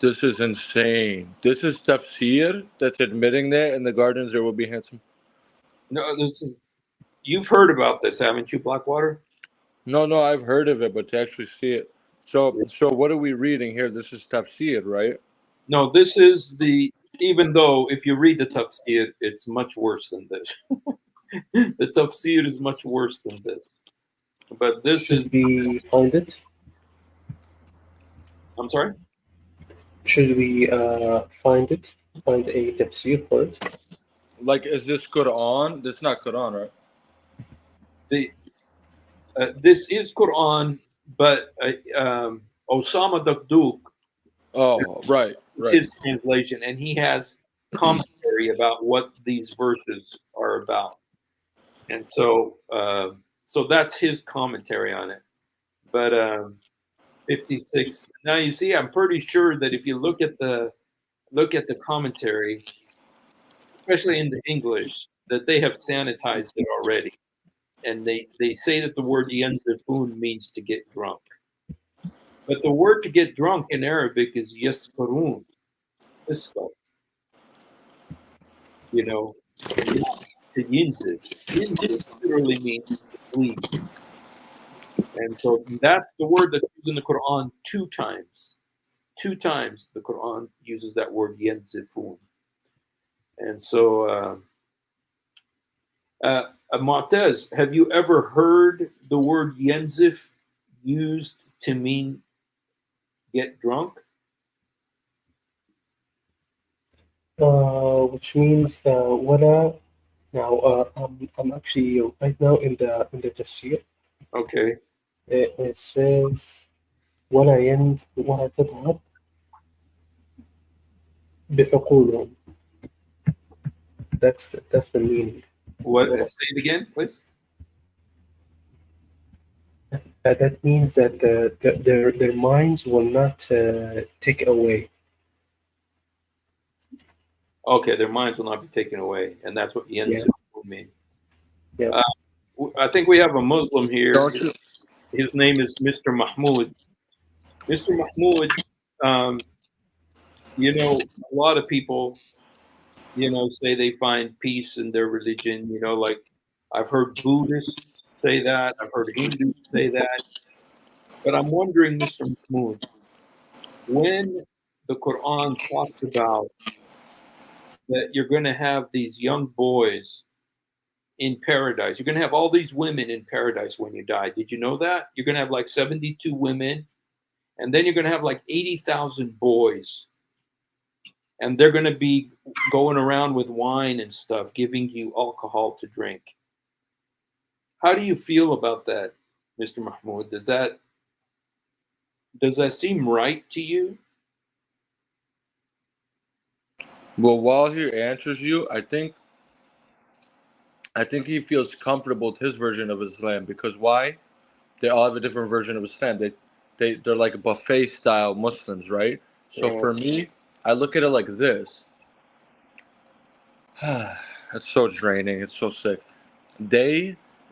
This is insane. This is tafsir that's admitting that in the gardens there will be handsome. No, you've heard about this, haven't you, Blackwater? No, I've heard of it, but to actually see it. So what are we reading here? This is tafsir, right? No, this is even though if you read the tafsir, it's much worse than this. The tafsir is much worse than this. But this Should we find it? I'm sorry? Should we find it? Find a tafsir for it? Like, is this Quran? This is not Quran, right? This is Quran, but Osama Dakduk, Oh, right, right. his translation, and he has commentary about what these verses are about, and so that's his commentary on it. But 56. Now you see, I'm pretty sure that if you look at the commentary, especially in the English, that they have sanitized it already, and they say that the word yanzifun means to get drunk. But the word to get drunk in Arabic is yaskarun, fiscal. You know, to yinzif. Yinzif literally means to bleed. And so that's the word that's used in the Quran 2 times. 2 times the Quran uses that word yenzifun. And so, Mu'taz, have you ever heard the word yenzif used to mean get drunk? Which means wala. Now, I'm actually right now in the tafsir. Okay. It says ولا تذهب بعقولهم. That's the meaning. What? Say it again, please. That means that their minds will not take away. Okay, their minds will not be taken away, and that's what yenzif will mean. Yeah. I think we have a Muslim here. Don't you? His name is Mr. Mahmoud. Mr. Mahmoud, you know, a lot of people, you know, say they find peace in their religion. You know, like I've heard Buddhists say that, I've heard Hindus say that. But I'm wondering, Mr. Mahmoud, when the Quran talks about that you're going to have these young boys in paradise, you're going to have all these women in paradise when you die. Did you know that? You're going to have like 72 women, and then you're going to have like 80,000 boys. And they're going to be going around with wine and stuff, giving you alcohol to drink. How do you feel about that, Mr. Mahmoud? Does that seem right to you? Well, while he answers you, I think he feels comfortable with his version of Islam because why? They all have a different version of Islam. They're like buffet style Muslims, right? So for me, I look at it like this. It's so draining. It's so sick.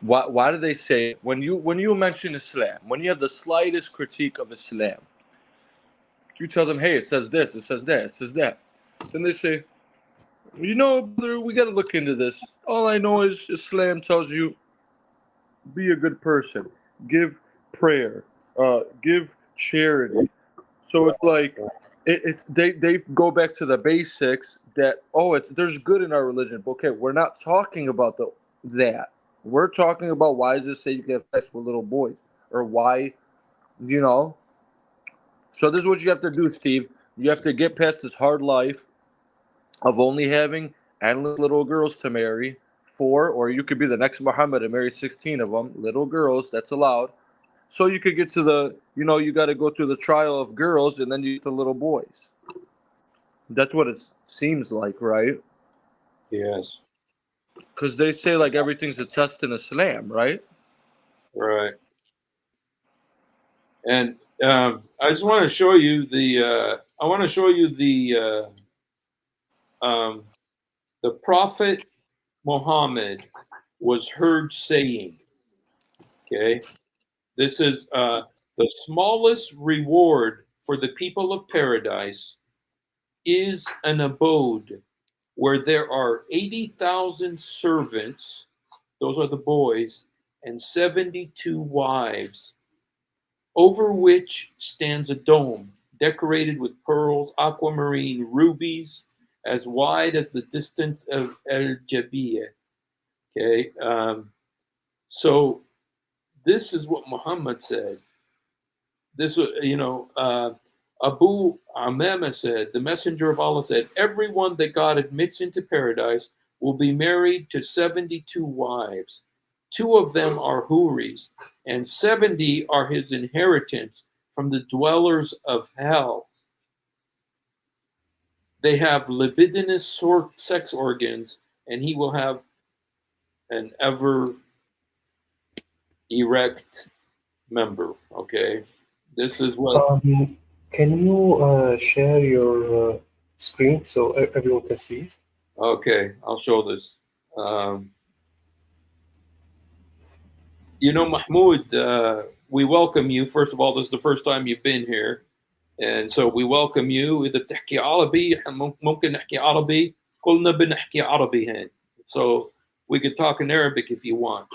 Why do they say when you mention Islam, when you have the slightest critique of Islam, you tell them, hey, it says this, it says that, it says that. Then they say, you know, brother, we got to look into this. All I know is Islam tells you be a good person, give prayer, give charity. So it's like they go back to the basics that there's good in our religion. But okay, we're not talking about that. We're talking about why does it say you can have sex with little boys or why, you know. So this is what you have to do, Steve. You have to get past this hard life of only having endless little girls to marry, or you could be the next Muhammad and marry 16 of them, little girls, that's allowed. So you could get to you got to go through the trial of girls and then you get the little boys. That's what it seems like, right? Yes. Because they say like everything's a test in Islam, right? Right. And I just want to show you the the Prophet Muhammad was heard saying, okay, this is the smallest reward for the people of paradise is an abode where there are 80,000 servants, those are the boys, and 72 wives, over which stands a dome decorated with pearls, aquamarine, rubies, as wide as the distance of El Jabiyah. Okay, so this is what Muhammad said. This, Abu Amama said, the messenger of Allah said, everyone that God admits into paradise will be married to 72 wives. 2 of them are Huris, and 70 are his inheritance from the dwellers of hell. They have libidinous sex organs, and he will have an ever erect member. Okay, this is what. Can you share your screen so everyone can see it? Okay, I'll show this. You know, Mahmoud, we welcome you. First of all, this is the first time you've been here. And so we welcome you. إذا بتحكي عربي ممكن نحكي عربي كلنا بنحكي عربي هنا. So we could talk in Arabic if you want.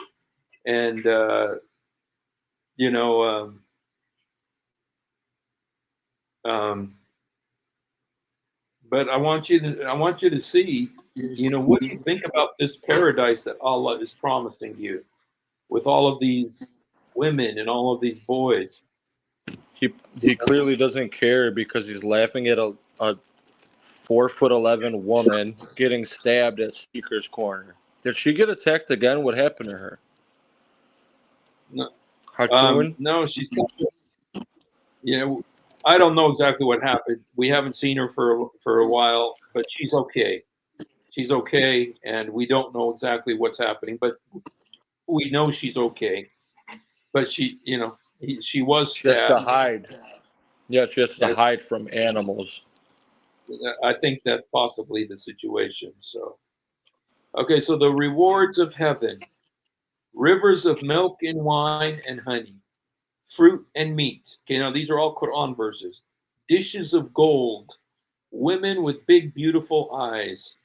And you know, but I want you to see, you know, what do you think about this paradise that Allah is promising you with all of these women and all of these boys? He clearly doesn't care because he's laughing at a 4'11" woman getting stabbed at Speaker's Corner. Did she get attacked again? What happened to her? No, Hartoon? no, she's. You know, I don't know exactly what happened. We haven't seen her for a while, but she's okay. She's okay, and we don't know exactly what's happening, but we know she's okay. But she, you know, she was stabbed. She has to hide. Yeah, she has to hide from animals. I think that's possibly the situation. So, okay, so the rewards of heaven: rivers of milk and wine and honey, fruit and meat. Okay, now these are all Quran verses. Dishes of gold, women with big, beautiful eyes,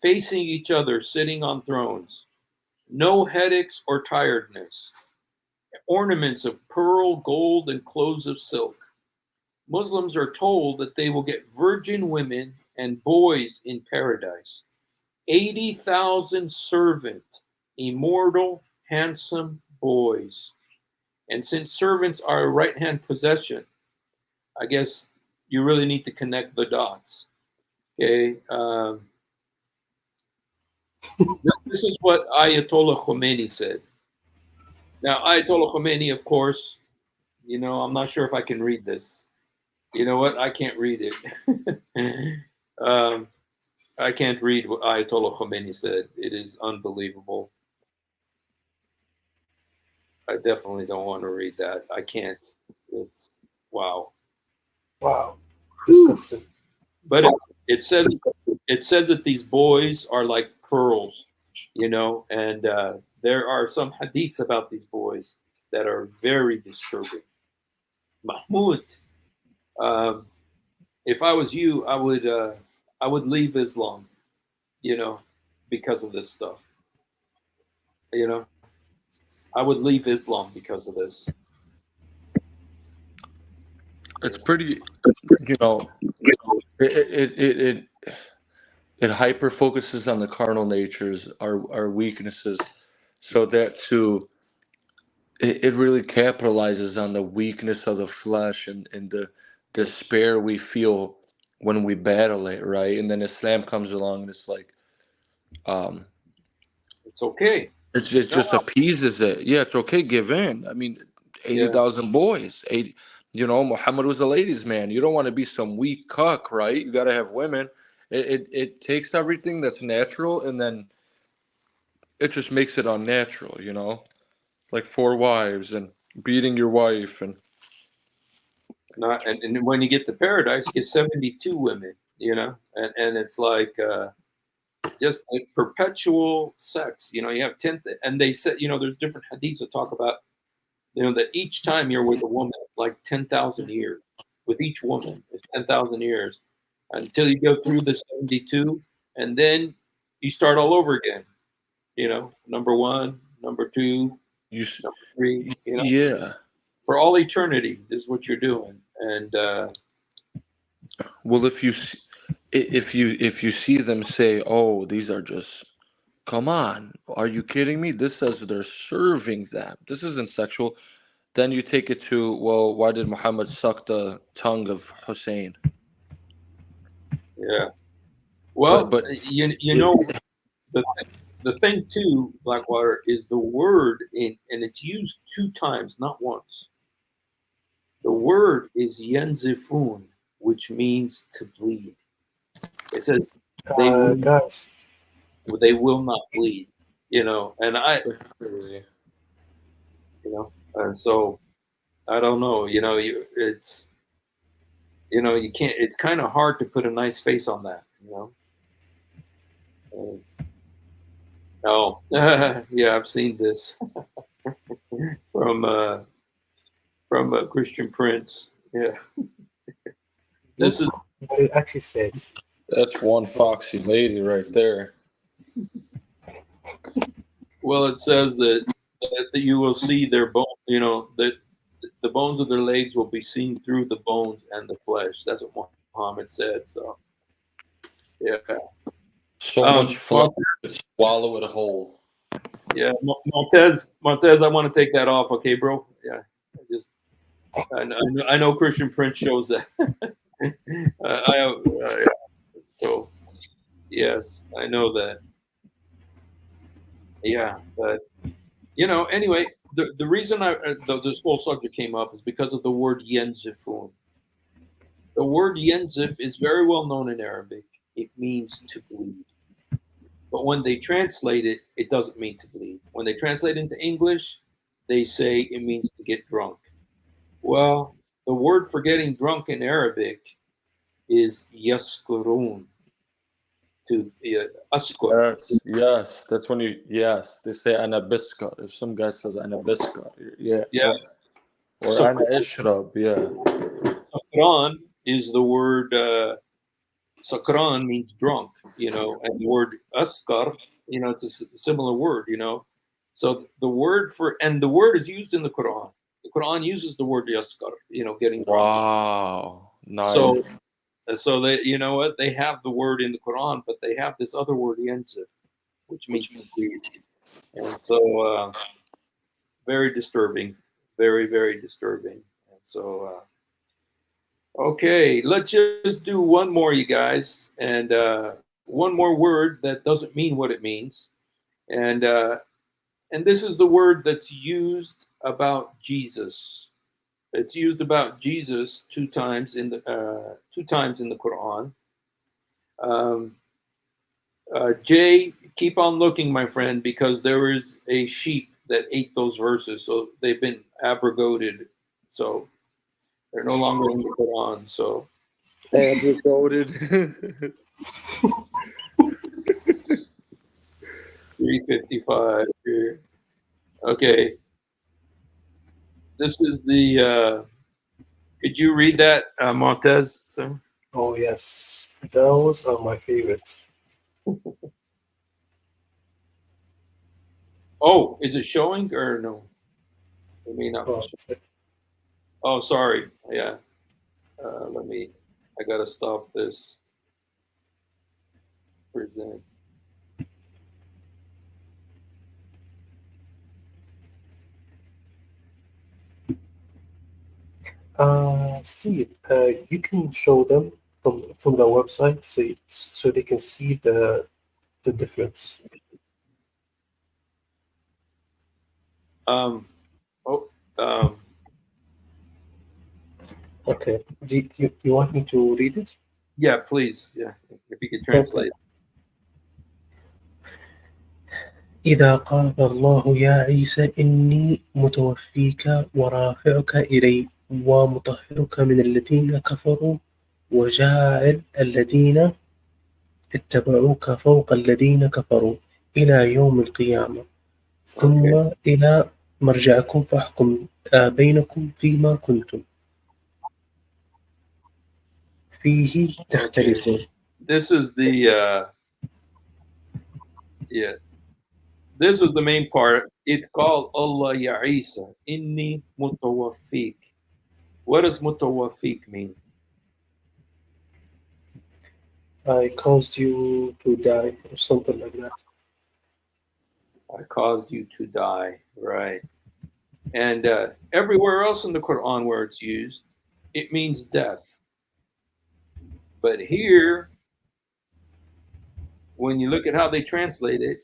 facing each other, sitting on thrones. No headaches or tiredness. Ornaments of pearl, gold, and clothes of silk. Muslims are told that they will get virgin women and boys in paradise. 80,000 servant, immortal, handsome boys. And since servants are a right-hand possession, I guess you really need to connect the dots. Okay. This is what Ayatollah Khomeini said. Now, Ayatollah Khomeini, of course, you know, I'm not sure if I can read this. You know what? I can't read it. I can't read what Ayatollah Khomeini said. It is unbelievable. I definitely don't want to read that. I can't. It's wow. Wow. Disgusting. But it says that these boys are like pearls, you know, and there are some hadiths about these boys that are very disturbing. Mahmoud, if I was you, I would leave Islam, you know, because of this stuff. You know, I would leave Islam because of this. It's pretty, you know, it hyper focuses on the carnal natures, our weaknesses, so that too, it really capitalizes on the weakness of the flesh and the despair we feel when we battle it, right? And then Islam comes along and it's like, it's okay. It just appeases it. Yeah, it's okay. Give in. I mean, 80,000 boys. 80. You know, Muhammad was a ladies' man. You don't want to be some weak cuck, right? You got to have women. It takes everything that's natural and then it just makes it unnatural. You know, like 4 wives and beating your wife and. And when you get to paradise, you get 72 women. You know, and it's like. Just like perpetual sex, you know, you have 10, and they said, you know, there's different hadiths that talk about, you know, that each time you're with a woman, it's like 10,000 years. With each woman, it's 10,000 years until you go through the 72, and then you start all over again. You know, number 1, number 2, number 3. You know, yeah, for all eternity, this is what you're doing. And well, if you see them say, "Oh, these are just," come on, are you kidding me? This says they're serving them. This isn't sexual. Then you take it to, well, why did Muhammad suck the tongue of Hussein? Yeah. Well, but you know, the thing too, Blackwater, is the word and it's used 2 times, not once. The word is yenzifun, which means to bleed. It says Guys, they will not bleed, and and so I don't know, it's, you can't, it's kind of hard to put a nice face on that, No, yeah, I've seen this from a Christian Prince. Yeah, this is what it actually says. That's one foxy lady right there. well. It says that you will see their bone. That the bones of their legs will be seen through the bones and the flesh. That's what Muhammad said. So, yeah. So much flesh to swallow it whole. Yeah, Montez, I want to take that off, okay, bro? Yeah, I know Christian Prince shows that. So, yes, I know that. Yeah, but anyway, the reason this whole subject came up is because of the word yenzifun. The word yenzif is very well known in Arabic. It means to bleed. But when they translate it, it doesn't mean to bleed. When they translate into English, they say it means to get drunk. Well, the word for getting drunk in Arabic is yaskurun. To askur. Yes, that's when they say anabiska. If some guy says anabiska, yeah. Or ana ishrab, yeah. Sakran is the word. Sakran means drunk, and the word askar, it's a similar word, So the word is used in the Quran. The Quran uses the word yaskar, getting drunk. Wow, nice. So they, what, they have the word in the Quran, but they have this other word yenzif, which means to bleed. And so very disturbing, very, very disturbing. And so okay, let's just do one more, you guys, and one more word that doesn't mean what it means, and this is the word that's used about Jesus. It's used about Jesus 2 times in the Quran. Jay, keep on looking, my friend, because there is a sheep that ate those verses, so they've been abrogated, so they're no longer in the Quran. So. Abrogated. 355 here. Okay. This is the. Could you read that, Montez? So? Oh yes, those are my favorites. Oh, is it showing or no? It may not. Oh, sorry. Yeah. I gotta stop this. Present. Steve, you can show them from the website so they can see the difference. Okay. Do you want me to read it? Yeah, please. Yeah, if you could translate. إذا قال الله يا عيسى إني متوفيك ورافعك إلي ومطهرك من الذين كفروا وجاعل الذين اتبعوك فوق الذين كفروا إلى يوم القيامة ثم إلى مرجعكم فاحكم بينكم فيما كنتم فيه تختلفون. This is the This is the main part. It called Allah ya Isa inni mutawaffik. What does mutawaffik mean? I caused you to die, or something like that. I caused you to die, right? And everywhere else in the Quran where it's used, it means death. But here, when you look at how they translate it,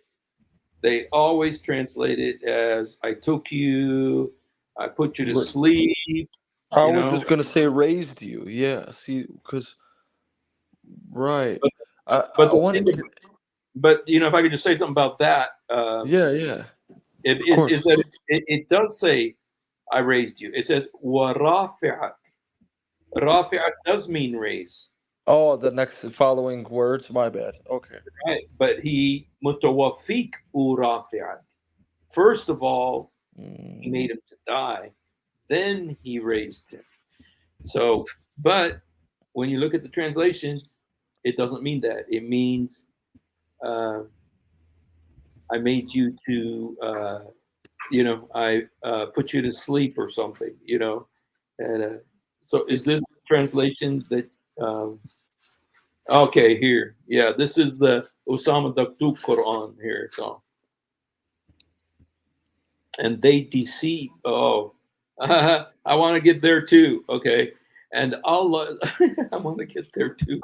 they always translate it as "I took you, I put you to sleep." I was just gonna say raised you. Yeah. See, because right. But I wanted to. But if I could just say something about that, Yeah. is that it does say, "I raised you." It says وَرَافِعَكَ. Rafi'at does mean raise. Oh, the next following words. My bad. Okay. Right. But he mutawaffiq rafi'at. First of all, he made him to die. Then he raised him. So, but when you look at the translations, it doesn't mean that. It means I made you to, I put you to sleep or something, And so is this translation that, okay, here. Yeah, this is the Osama Daktuk Quran here. So, and they deceive. Oh, I want to get there too. Okay. And Allah, I want to get there too.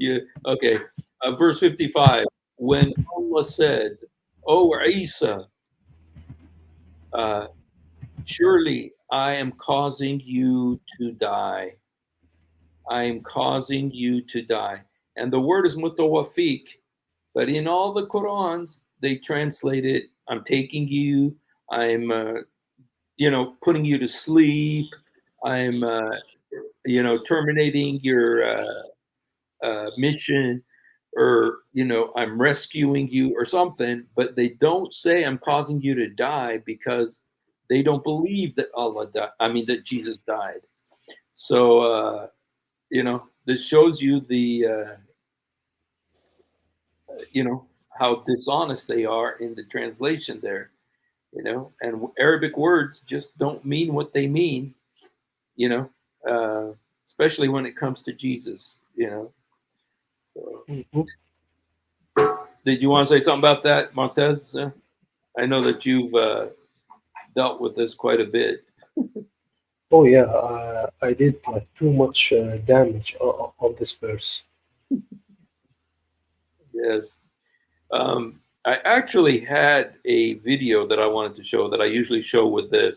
Yeah. Okay. Verse 55. When Allah said, "Oh Isa, surely I am causing you to die. I am causing you to die." And the word is mutawaffiq, but in all the Qurans, they translate it, "I'm taking you, I'm, putting you to sleep, I'm, terminating your mission, or, I'm rescuing you," or something, but they don't say "I'm causing you to die," because they don't believe that that Jesus died. So, this shows you the, how dishonest they are in the translation there, and Arabic words just don't mean what they mean, especially when it comes to Jesus, So, did you want to say something about that, Montez? I know that you've dealt with this quite a bit. Oh yeah, I did too much damage on this verse. Yes. I actually had a video that I wanted to show that I usually show with this.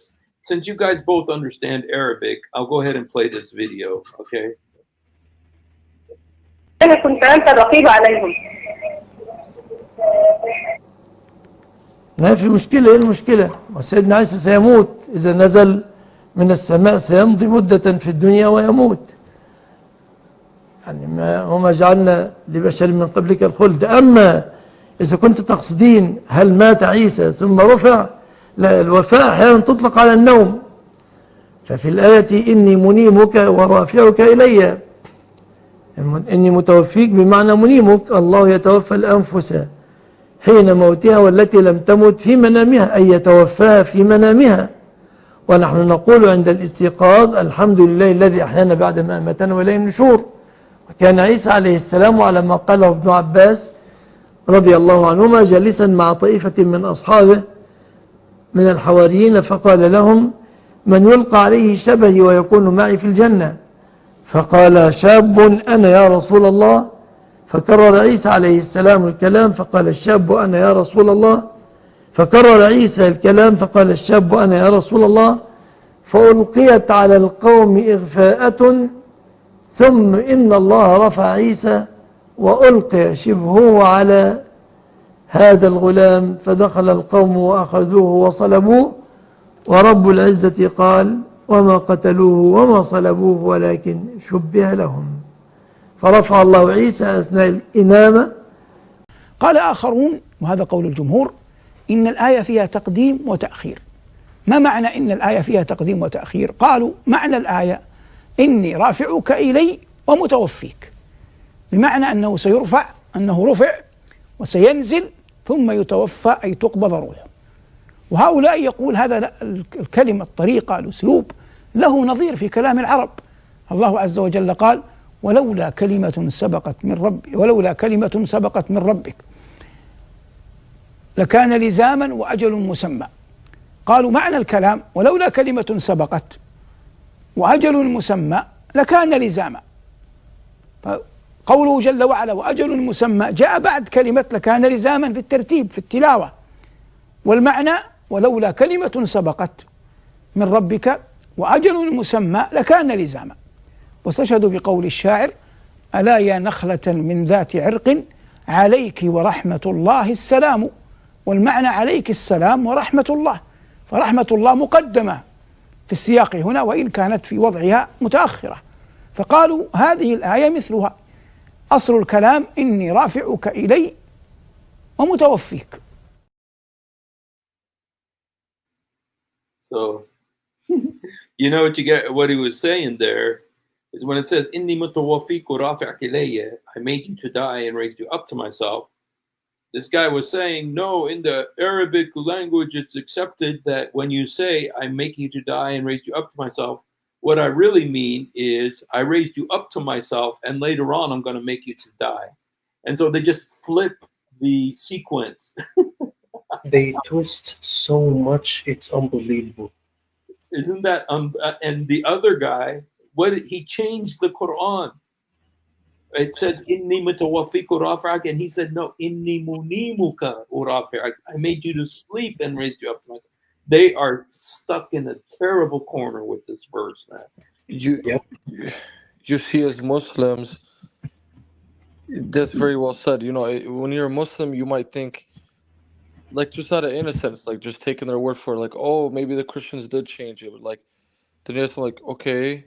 Since you guys both understand Arabic, I'll go ahead and play this video, okay? أنا كنت أنت الرقيب عليهم. ما في مشكلة. إيه المشكلة؟ وسيدنا عيسى سيموت إذا نزل من السماء، سيمضي مدة في الدنيا ويموت. يعني وما جعلنا لبشر من قبلك الخلد. أما إذا كنت تقصدين هل مات عيسى ثم رفع، لا، الوفاة أحيانا تطلق على النوم. ففي الآية إني منيمك ورافعك إلي، إني متوفيك بمعنى منيمك. الله يتوفى الأنفس حين موتها والتي لم تمت في منامها، أي يتوفاها في منامها. ونحن نقول عند الاستيقاظ الحمد لله الذي أحيانا بعد ما أماتنا وإليه النشور. وكان عيسى عليه السلام على ما قاله ابن عباس رضي الله عنهما جالسا مع طائفة من أصحابه من الحواريين، فقال لهم: من يلقى عليه شبهي ويكون معي في الجنة؟ فقال شاب: أنا يا رسول الله. فكرر عيسى عليه السلام الكلام، فقال الشاب: أنا يا رسول الله. فكرر عيسى الكلام، فقال الشاب: أنا يا رسول الله. فألقيت على القوم إغفاءة، ثم إن الله رفع عيسى وألقي شبهه على هذا الغلام، فدخل القوم وأخذوه وصلبوه، ورب العزة قال: وما قتلوه وما صلبوه ولكن شبه لهم. فرفع الله عيسى أثناء الإمامة. قال آخرون، وهذا قول الجمهور، إن الآية فيها تقديم وتأخير. ما معنى إن الآية فيها تقديم وتأخير؟ قالوا معنى الآية إني رافعك إلي ومتوفيك، بمعنى أنه سيرفع، أنه رفع وسينزل ثم يتوفى، أي تقبض روحه. وهؤلاء يقول هذا الكلمة، الطريقة، الأسلوب له نظير في كلام العرب. الله عز وجل قال: ولولا كلمة سبقت من ربك لكان لزاما وأجل مسمى. قالوا معنى الكلام ولولا كلمة سبقت وأجل مسمى لكان لزاما. قوله جل وعلا وأجل مسمى جاء بعد كلمة لكان لزاما في الترتيب في التلاوة، والمعنى ولولا كلمة سبقت من ربك وأجل مسمى لكان لزاما. واستشهدوا بقول الشاعر ألا يا نخلة من ذات عرق عليك ورحمة الله السلام، والمعنى عليك السلام ورحمة الله، فرحمة الله مقدمة في السياق هنا وإن كانت في وضعها متأخرة، فقالوا هذه الآية مثلها، أصل الكلام إني رافعك إلي ومتوفيك. So, you know what you get? What he was saying there is when it says "Inni mutawaffiku rafi'ak ilayya," I made you to die and raised you up to myself. This guy was saying, no, in the Arabic language, it's accepted that when you say I make you to die and raised you up to myself, what I really mean is I raised you up to myself, and later on I'm going to make you to die. And so they just flip the sequence. They twist so much, it's unbelievable. Isn't that and the other guy, he changed the Quran. It says inni mutawaffiku rafi'ak, and he said no, inni munimuka rafi'ak. I made you to sleep and raised you up to myself. They are stuck in a terrible corner with this verse, man. You see, as Muslims, that's very well said. You know, when you're a Muslim, you might think, like, just out of innocence, like, just taking their word for it, like, oh, maybe the Christians did change it. But, like, then you're just like, okay,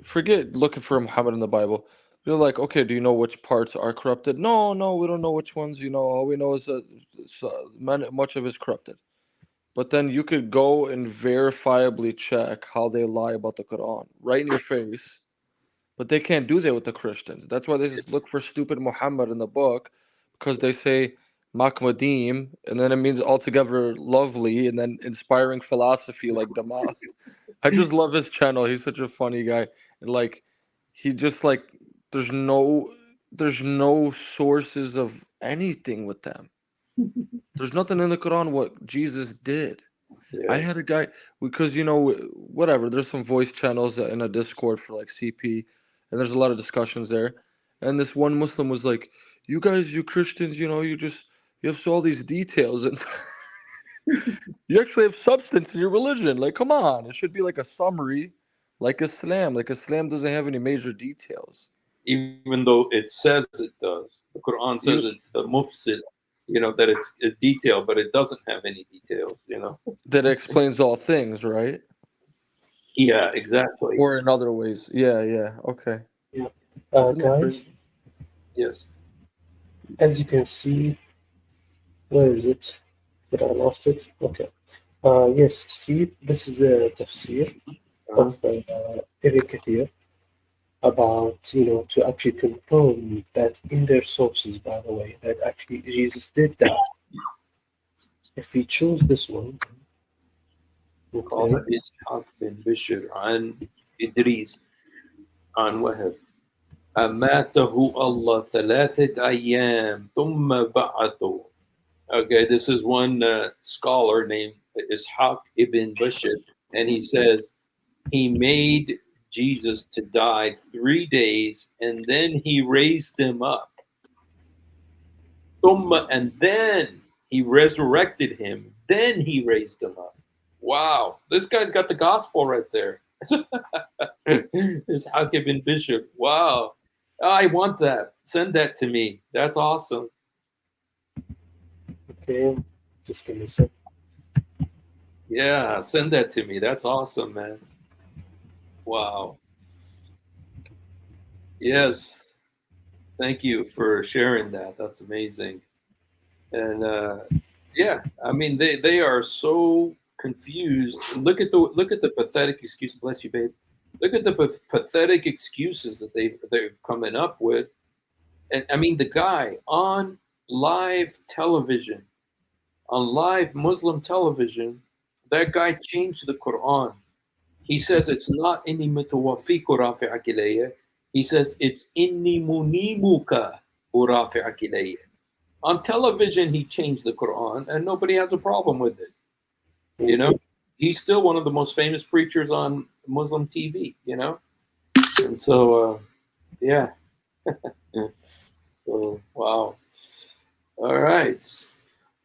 forget looking for Muhammad in the Bible. You're like, okay, do you know which parts are corrupted? No, we don't know which ones. You know, all we know is that much of it is corrupted. But then you could go and verifiably check how they lie about the Quran right in your face. But they can't do that with the Christians. That's why they just look for stupid Muhammad in the book, because they say Makmadim, and then it means altogether lovely, and then inspiring philosophy like Damal. I just love his channel. He's such a funny guy. And like, he just like, there's no sources of anything with them. There's nothing in the Quran what Jesus did. Yeah. I had a guy, because, you know, whatever, there's some voice channels in a Discord for like CP, and there's a lot of discussions there. And this one Muslim was like, you Christians, you know, you have all these details, and you actually have substance in your religion. Like, come on, it should be like a summary, like Islam. Like, Islam doesn't have any major details. Even though it says it does. The Quran says it's the mufsid, you know, that it's a detail, but it doesn't have any details, you know. That explains all things, right? Yeah, exactly. Or in other ways. Yeah, okay. Yeah. Guys? Yes. As you can see, where is it? Did I lost it? Okay. Yes, Steve, this is the tafsir of Ibn Kathir, about, you know, to actually confirm that in their sources, by the way, that actually Jesus did that. If we choose this one, قال إسحاق بن بشر عن إدريس عن وهب أماته الله 3 أيام ثم بعثه. Okay, this is one scholar named Ishaq ibn Bashir, and he says he made Jesus to die 3 days, and then he raised him up. And then he resurrected him. Then he raised him up. Wow, this guy's got the gospel right there. Ishaq ibn Bishop. Wow, I want that. Send that to me. That's awesome. Okay, just give me a sec. Yeah, send that to me. That's awesome, man. Wow. Yes. Thank you for sharing that. That's amazing. And yeah, I mean, they are so confused. Look at the pathetic excuse. Bless you, babe. Look at the pathetic excuses that they're coming up with. And I mean, the guy on live television, on live Muslim television, that guy changed the Quran. He says it's not inni mutawaffiku rafi'ak ilayya. He says it's inni munimuka rafi'ak ilayya. On television, he changed the Quran, and nobody has a problem with it. You know, he's still one of the most famous preachers on Muslim TV. You know, and so yeah, So, wow. All right.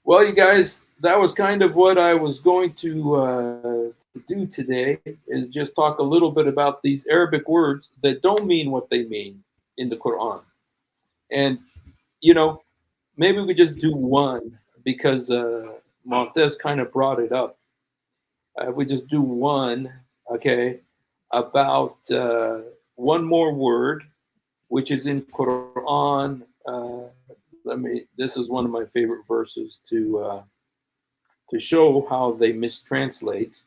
Well, you guys, that was kind of what I was going to do today, is just talk a little bit about these Arabic words that don't mean what they mean in the Quran. And, you know, maybe we just do one because Montez kind of brought it up. We just do one, okay, about one more word, which is in Quran. This is one of my favorite verses to show how they mistranslate.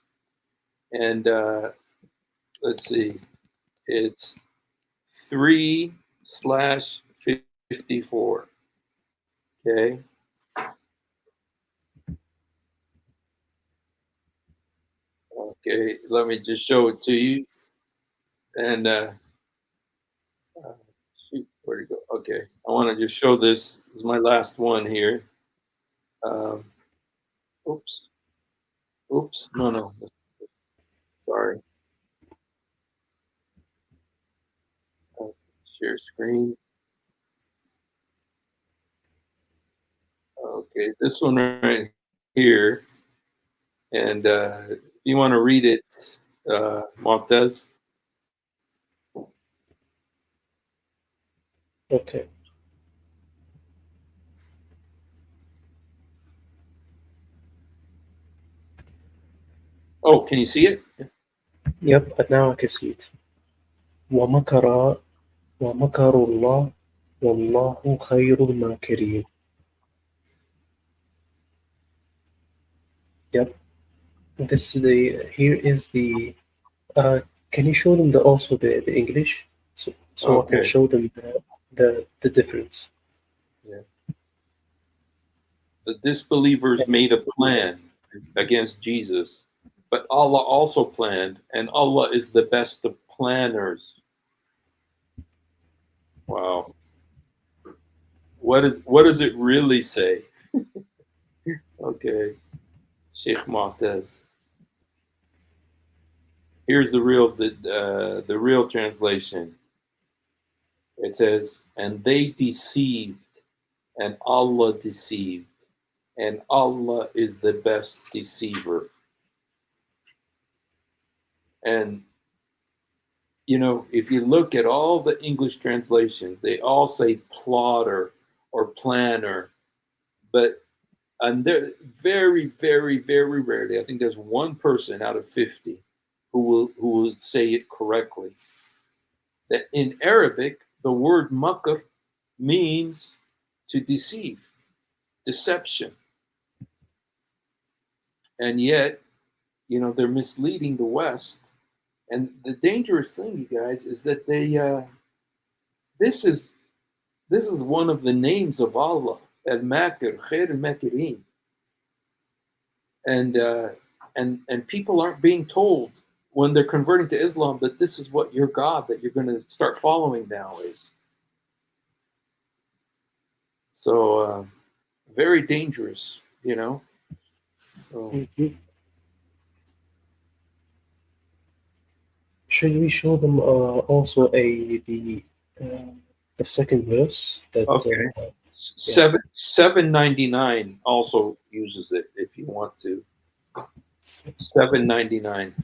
And let's see, it's 3/54. Okay. Okay, let me just show it to you. And shoot, where'd it go? Okay, I want to just show this. This is my last one here. Oops. No. Sorry. Share screen. Okay, this one right here. And if you want to read it, Montez. Okay. Oh, can you see it? Yep, but now I can see it. ومكر الله والله خير الماكرين. Yep. This is here is the. Can you show them also the English, so I can Okay. show them the difference. Yeah. The disbelievers made a plan against Jesus, but Allah also planned, and Allah is the best of planners. Wow. What does it really say? Okay, Sheikh Montez. Here's the real translation. It says, and they deceived, and Allah deceived, and Allah is the best deceiver. And, you know, if you look at all the English translations, they all say plotter or planner, and they're very, very, very rarely, I think there's one person out of 50 who will say it correctly. That in Arabic, the word makr means to deceive, deception. And yet, you know, they're misleading the West. And the dangerous thing, you guys, is that this is one of the names of Allah, Al-Makir, Khair al-Makirin. And people aren't being told when they're converting to Islam that this is what your God that you're going to start following now is. So very dangerous, you know. So, Should we show them also the second verse? That okay. 799 also uses it if you want to. 799.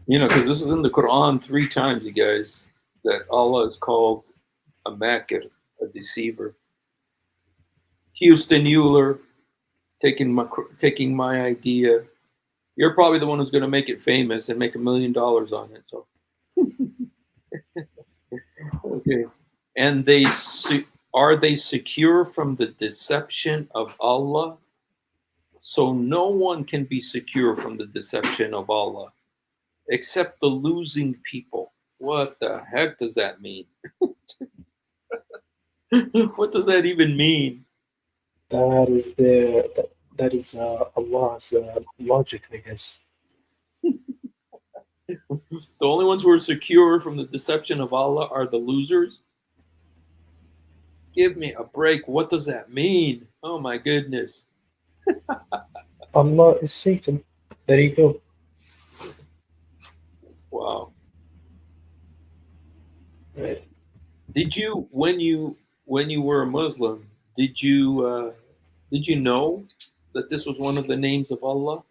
You know, because this is in the Quran 3 times, you guys, that Allah is called a makir, a deceiver. Houston Euler, taking my idea. You're probably the one who's going to make it famous and make $1 million on it. So, okay. And are they secure from the deception of Allah? So no one can be secure from the deception of Allah, except the losing people. What the heck does that mean? What does that even mean? That is Allah's logic, I guess. The only ones who are secure from the deception of Allah are the losers? Give me a break. What does that mean? Oh my goodness. Allah is Satan. There you go. Wow. Right. Did you, when you were a Muslim, did you know that this was one of the names of Allah?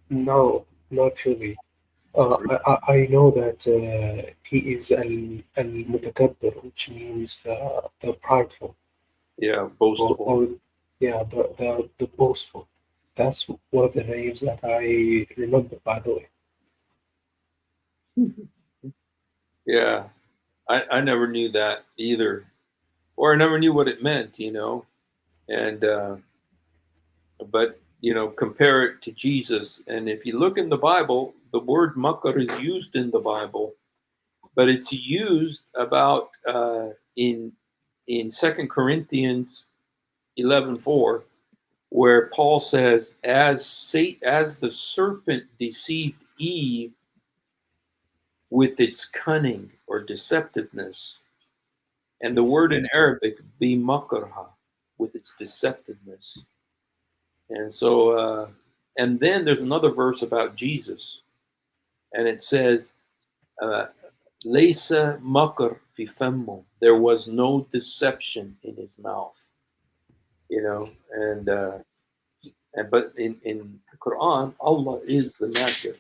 No, not really. I know that he is al-mutakabbir, which means the prideful, Yeah, or, boastful. yeah, the boastful. That's one of the names that I remember, by the way. Yeah, I never knew that either, or I never knew what it meant, you know. And but you know, compare it to Jesus, and if you look in the Bible, the word makar is used in the Bible, but it's used about in 2 Corinthians 11:4, where Paul says, as the serpent deceived Eve with its cunning or deceptiveness, and the word in Arabic be makarha, with its deceptiveness. And so, and then there's another verse about Jesus, and it says, Laysa makar fi fammo. There was no deception in his mouth. You know, and but in the Quran, Allah is the Makir.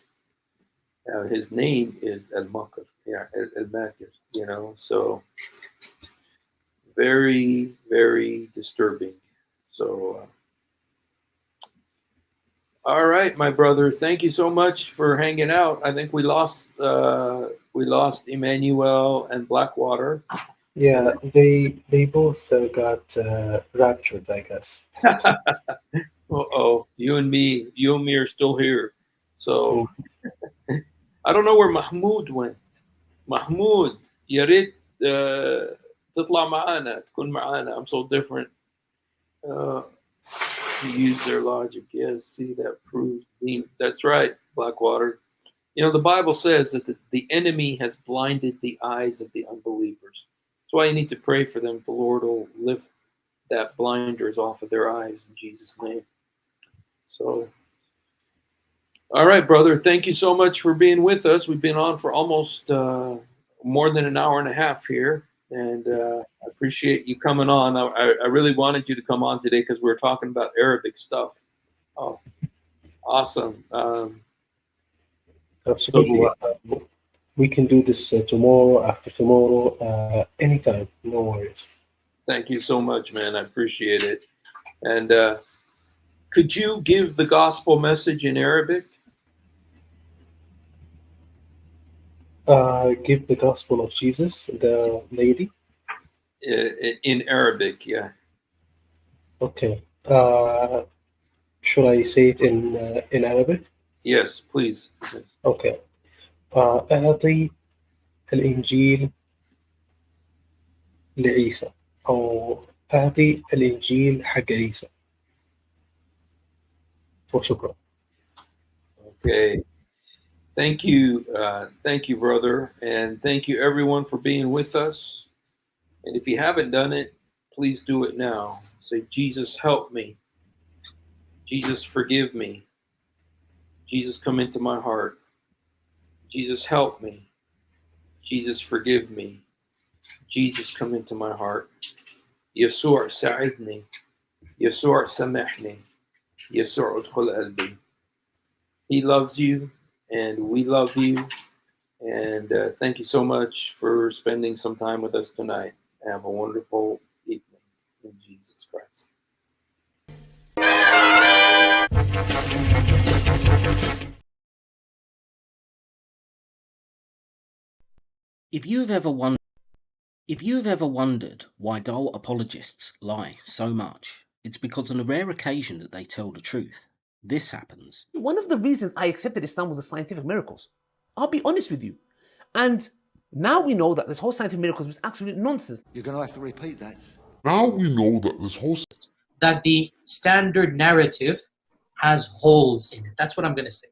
His name is Al Makir. Yeah, Al Makir. You know, so very, very disturbing. So, all right, my brother. Thank you so much for hanging out. I think we lost Emmanuel and Blackwater. Yeah, they both got raptured, I guess. You and me are still here. So I don't know where Mahmoud went. Mahmoud, يا ريت تطلع معانا, تكون معانا. I'm so different. To use their logic. Yes, see, that proves. That's right, Blackwater. You know, the Bible says that the enemy has blinded the eyes of the unbelievers. That's why you need to pray for them. The Lord will lift that blinders off of their eyes in Jesus' name. So, all right, brother. Thank you so much for being with us. We've been on for almost more than an hour and a half here. And I appreciate you coming on. I really wanted you to come on today because we were talking about Arabic stuff. Oh, awesome. Absolutely. So, we can do this tomorrow, after tomorrow, anytime. No worries. Thank you so much, man. I appreciate it. And could you give the gospel message in Arabic? Give the gospel of Jesus, the lady. In Arabic, yeah. Okay. Should I say it in Arabic? Yes, please. Okay. أعطي الإنجيل لعيسى أو أعطي الإنجيل حق عيسى وشكرا. Okay. Thank you, brother, and thank you everyone for being with us. And if you haven't done it, please do it now. Say, Jesus, help me. Jesus, forgive me. Jesus, come into my heart. Jesus, help me. Jesus, forgive me. Jesus, come into my heart. يسوع ساعدني. يسوع سامحني. يسوع ادخل قلبي. He loves you, and we love you. And thank you so much for spending some time with us tonight. Have a wonderful evening in Jesus Christ. If you have ever wondered why dull apologists lie so much, it's because on a rare occasion that they tell the truth, this happens. One of the reasons I accepted Islam was the scientific miracles. I'll be honest with you. And now we know that this whole scientific miracles was absolute nonsense. You're going to have to repeat that. Now we know that this whole... That the standard narrative has holes in it. That's what I'm going to say.